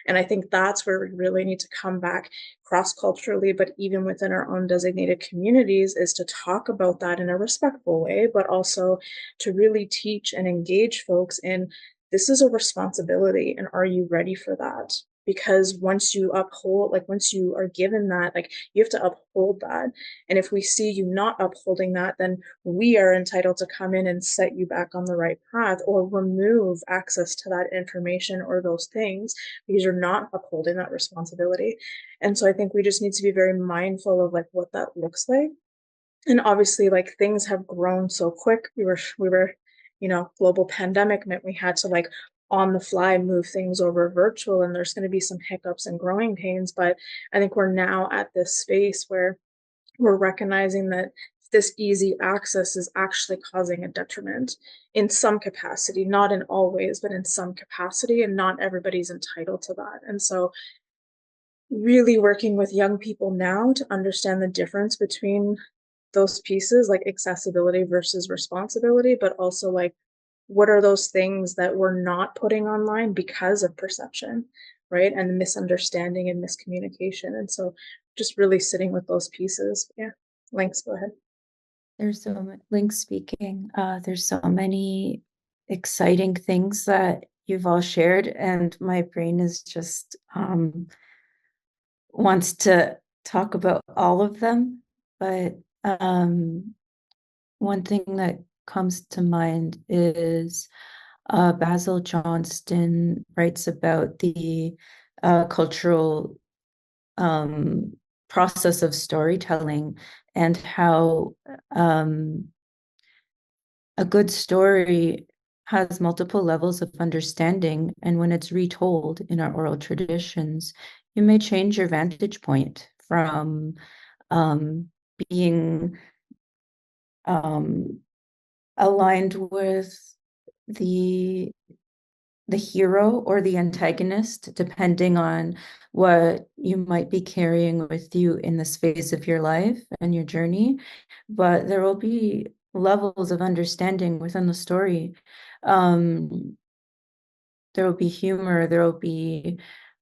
And I think that's where we really need to come back cross-culturally, but even within our own designated communities, is to talk about that in a respectful way, but also to really teach and engage folks in, this is a responsibility, and are you ready for that? Because once you uphold, like once you are given that, like you have to uphold that. And if we see you not upholding that, then we are entitled to come in and set you back on the right path, or remove access to that information or those things because you're not upholding that responsibility. And so I think we just need to be very mindful of like what that looks like. And obviously, like things have grown so quick. We were, global pandemic meant we had to like on the fly move things over virtual, and there's going to be some hiccups and growing pains. But I think we're now at this space where we're recognizing that this easy access is actually causing a detriment in some capacity, not in all ways, but in some capacity, and not everybody's entitled to that. And so really working with young people now to understand the difference between those pieces, like accessibility versus responsibility, but also like, what are those things that we're not putting online because of perception, right? And misunderstanding and miscommunication. And so just really sitting with those pieces. Yeah. Lynx, go ahead. There's so many, Lynx speaking. There's so many exciting things that you've all shared, and my brain is just wants to talk about all of them. But one thing that comes to mind is Basil Johnston writes about the cultural process of storytelling, and how a good story has multiple levels of understanding. And when it's retold in our oral traditions, you may change your vantage point from being aligned with the hero or the antagonist, depending on what you might be carrying with you in this phase of your life and your journey. But there will be levels of understanding within the story. There will be humor, there will be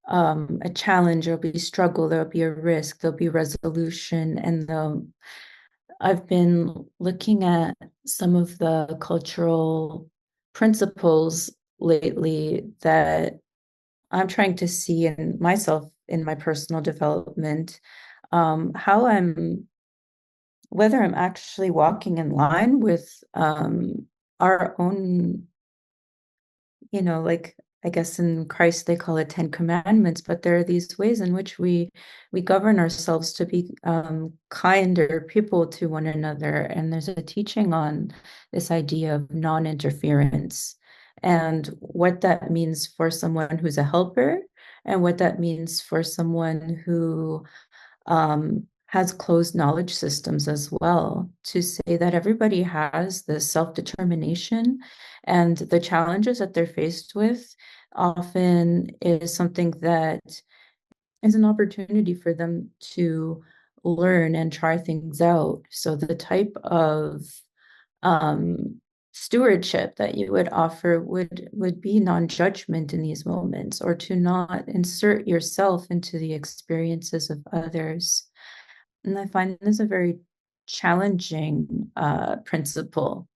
a challenge, there'll be struggle, there'll be a risk, there'll be resolution. And I've been looking at some of the cultural principles lately that I'm trying to see in myself in my personal development, whether I'm actually walking in line with our own, like, I guess in Christ they call it 10 Commandments, but there are these ways in which we govern ourselves to be kinder people to one another. And there's a teaching on this idea of non-interference, and what that means for someone who's a helper, and what that means for someone who has closed knowledge systems as well, to say that everybody has this self-determination, and the challenges that they're faced with often is something that is an opportunity for them to learn and try things out. So the type of stewardship that you would offer would be non-judgment in these moments, or to not insert yourself into the experiences of others. And I find this a very challenging principle,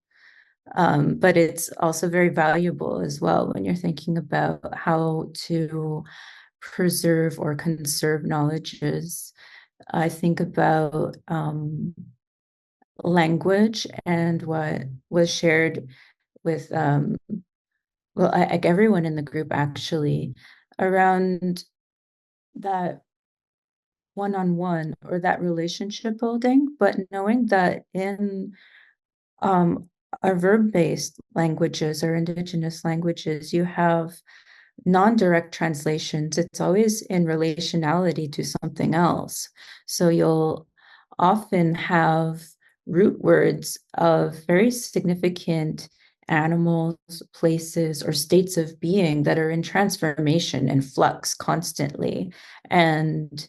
but it's also very valuable as well when you're thinking about how to preserve or conserve knowledges. I think about language and what was shared with, everyone in the group actually, around that one-on-one or that relationship building, but knowing that in our verb-based languages or Indigenous languages, you have non-direct translations, it's always in relationality to something else. So you'll often have root words of very significant animals, places, or states of being that are in transformation and flux constantly. And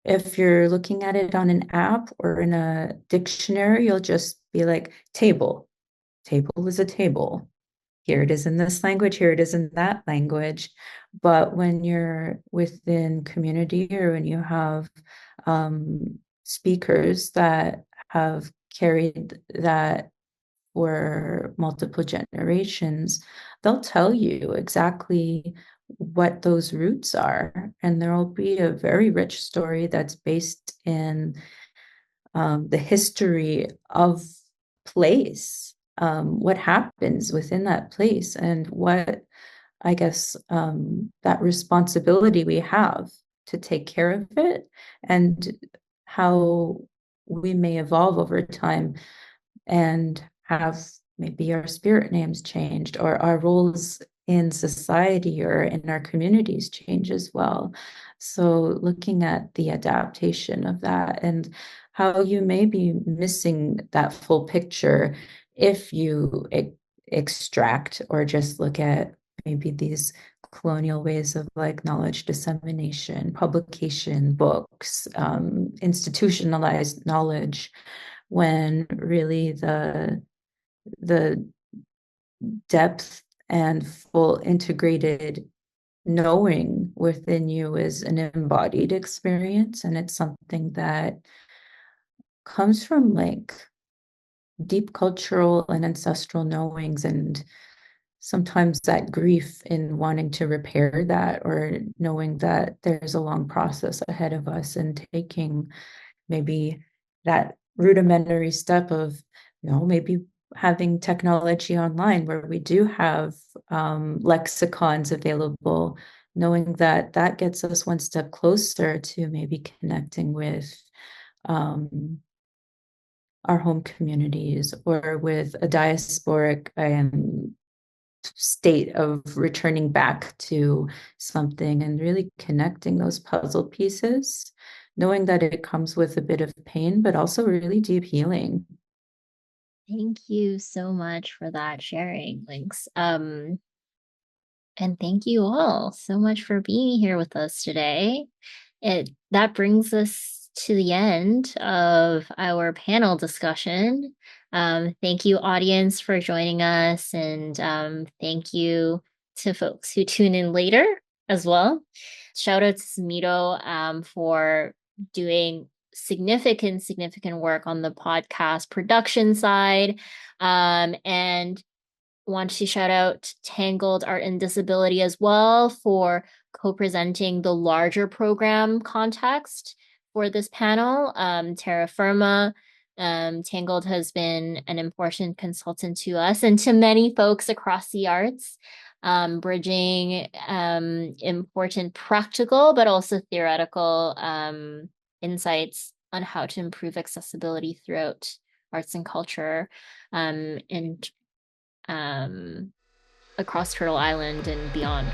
if you're looking at it on an app or in a dictionary, you'll just be like, table. Table is a table. Here it is in this language, here it is in that language. But when you're within community, or when you have speakers that have carried that for multiple generations, they'll tell you exactly what those roots are. And there will be a very rich story that's based in the history of place, what happens within that place, and what, I guess, that responsibility we have to take care of it, and how we may evolve over time and have maybe our spirit names changed, or our roles in society or in our communities change as well. So looking at the adaptation of that, and how you may be missing that full picture if you extract or just look at maybe these colonial ways of like knowledge dissemination, publication, books, institutionalized knowledge, when really the depth and full integrated knowing within you is an embodied experience, and it's something that comes from like deep cultural and ancestral knowings, and sometimes that grief in wanting to repair that, or knowing that there's a long process ahead of us, and taking maybe that rudimentary step of, maybe having technology online where we do have lexicons available, knowing that that gets us one step closer to maybe connecting with our home communities, or with a diasporic state of returning back to something, and really connecting those puzzle pieces, knowing that it comes with a bit of pain, but also really deep healing. Thank you so much for that sharing, Lynx. And thank you all so much for being here with us today. That brings us to the end of our panel discussion. Thank you, audience, for joining us, and thank you to folks who tune in later as well. Shout out to Samito for doing significant work on the podcast production side, and want to shout out Tangled Art and Disability as well for co-presenting the larger program context for this panel. Terra Firma, Tangled has been an important consultant to us and to many folks across the arts, bridging important practical but also theoretical insights on how to improve accessibility throughout arts and culture, and across Turtle Island and beyond.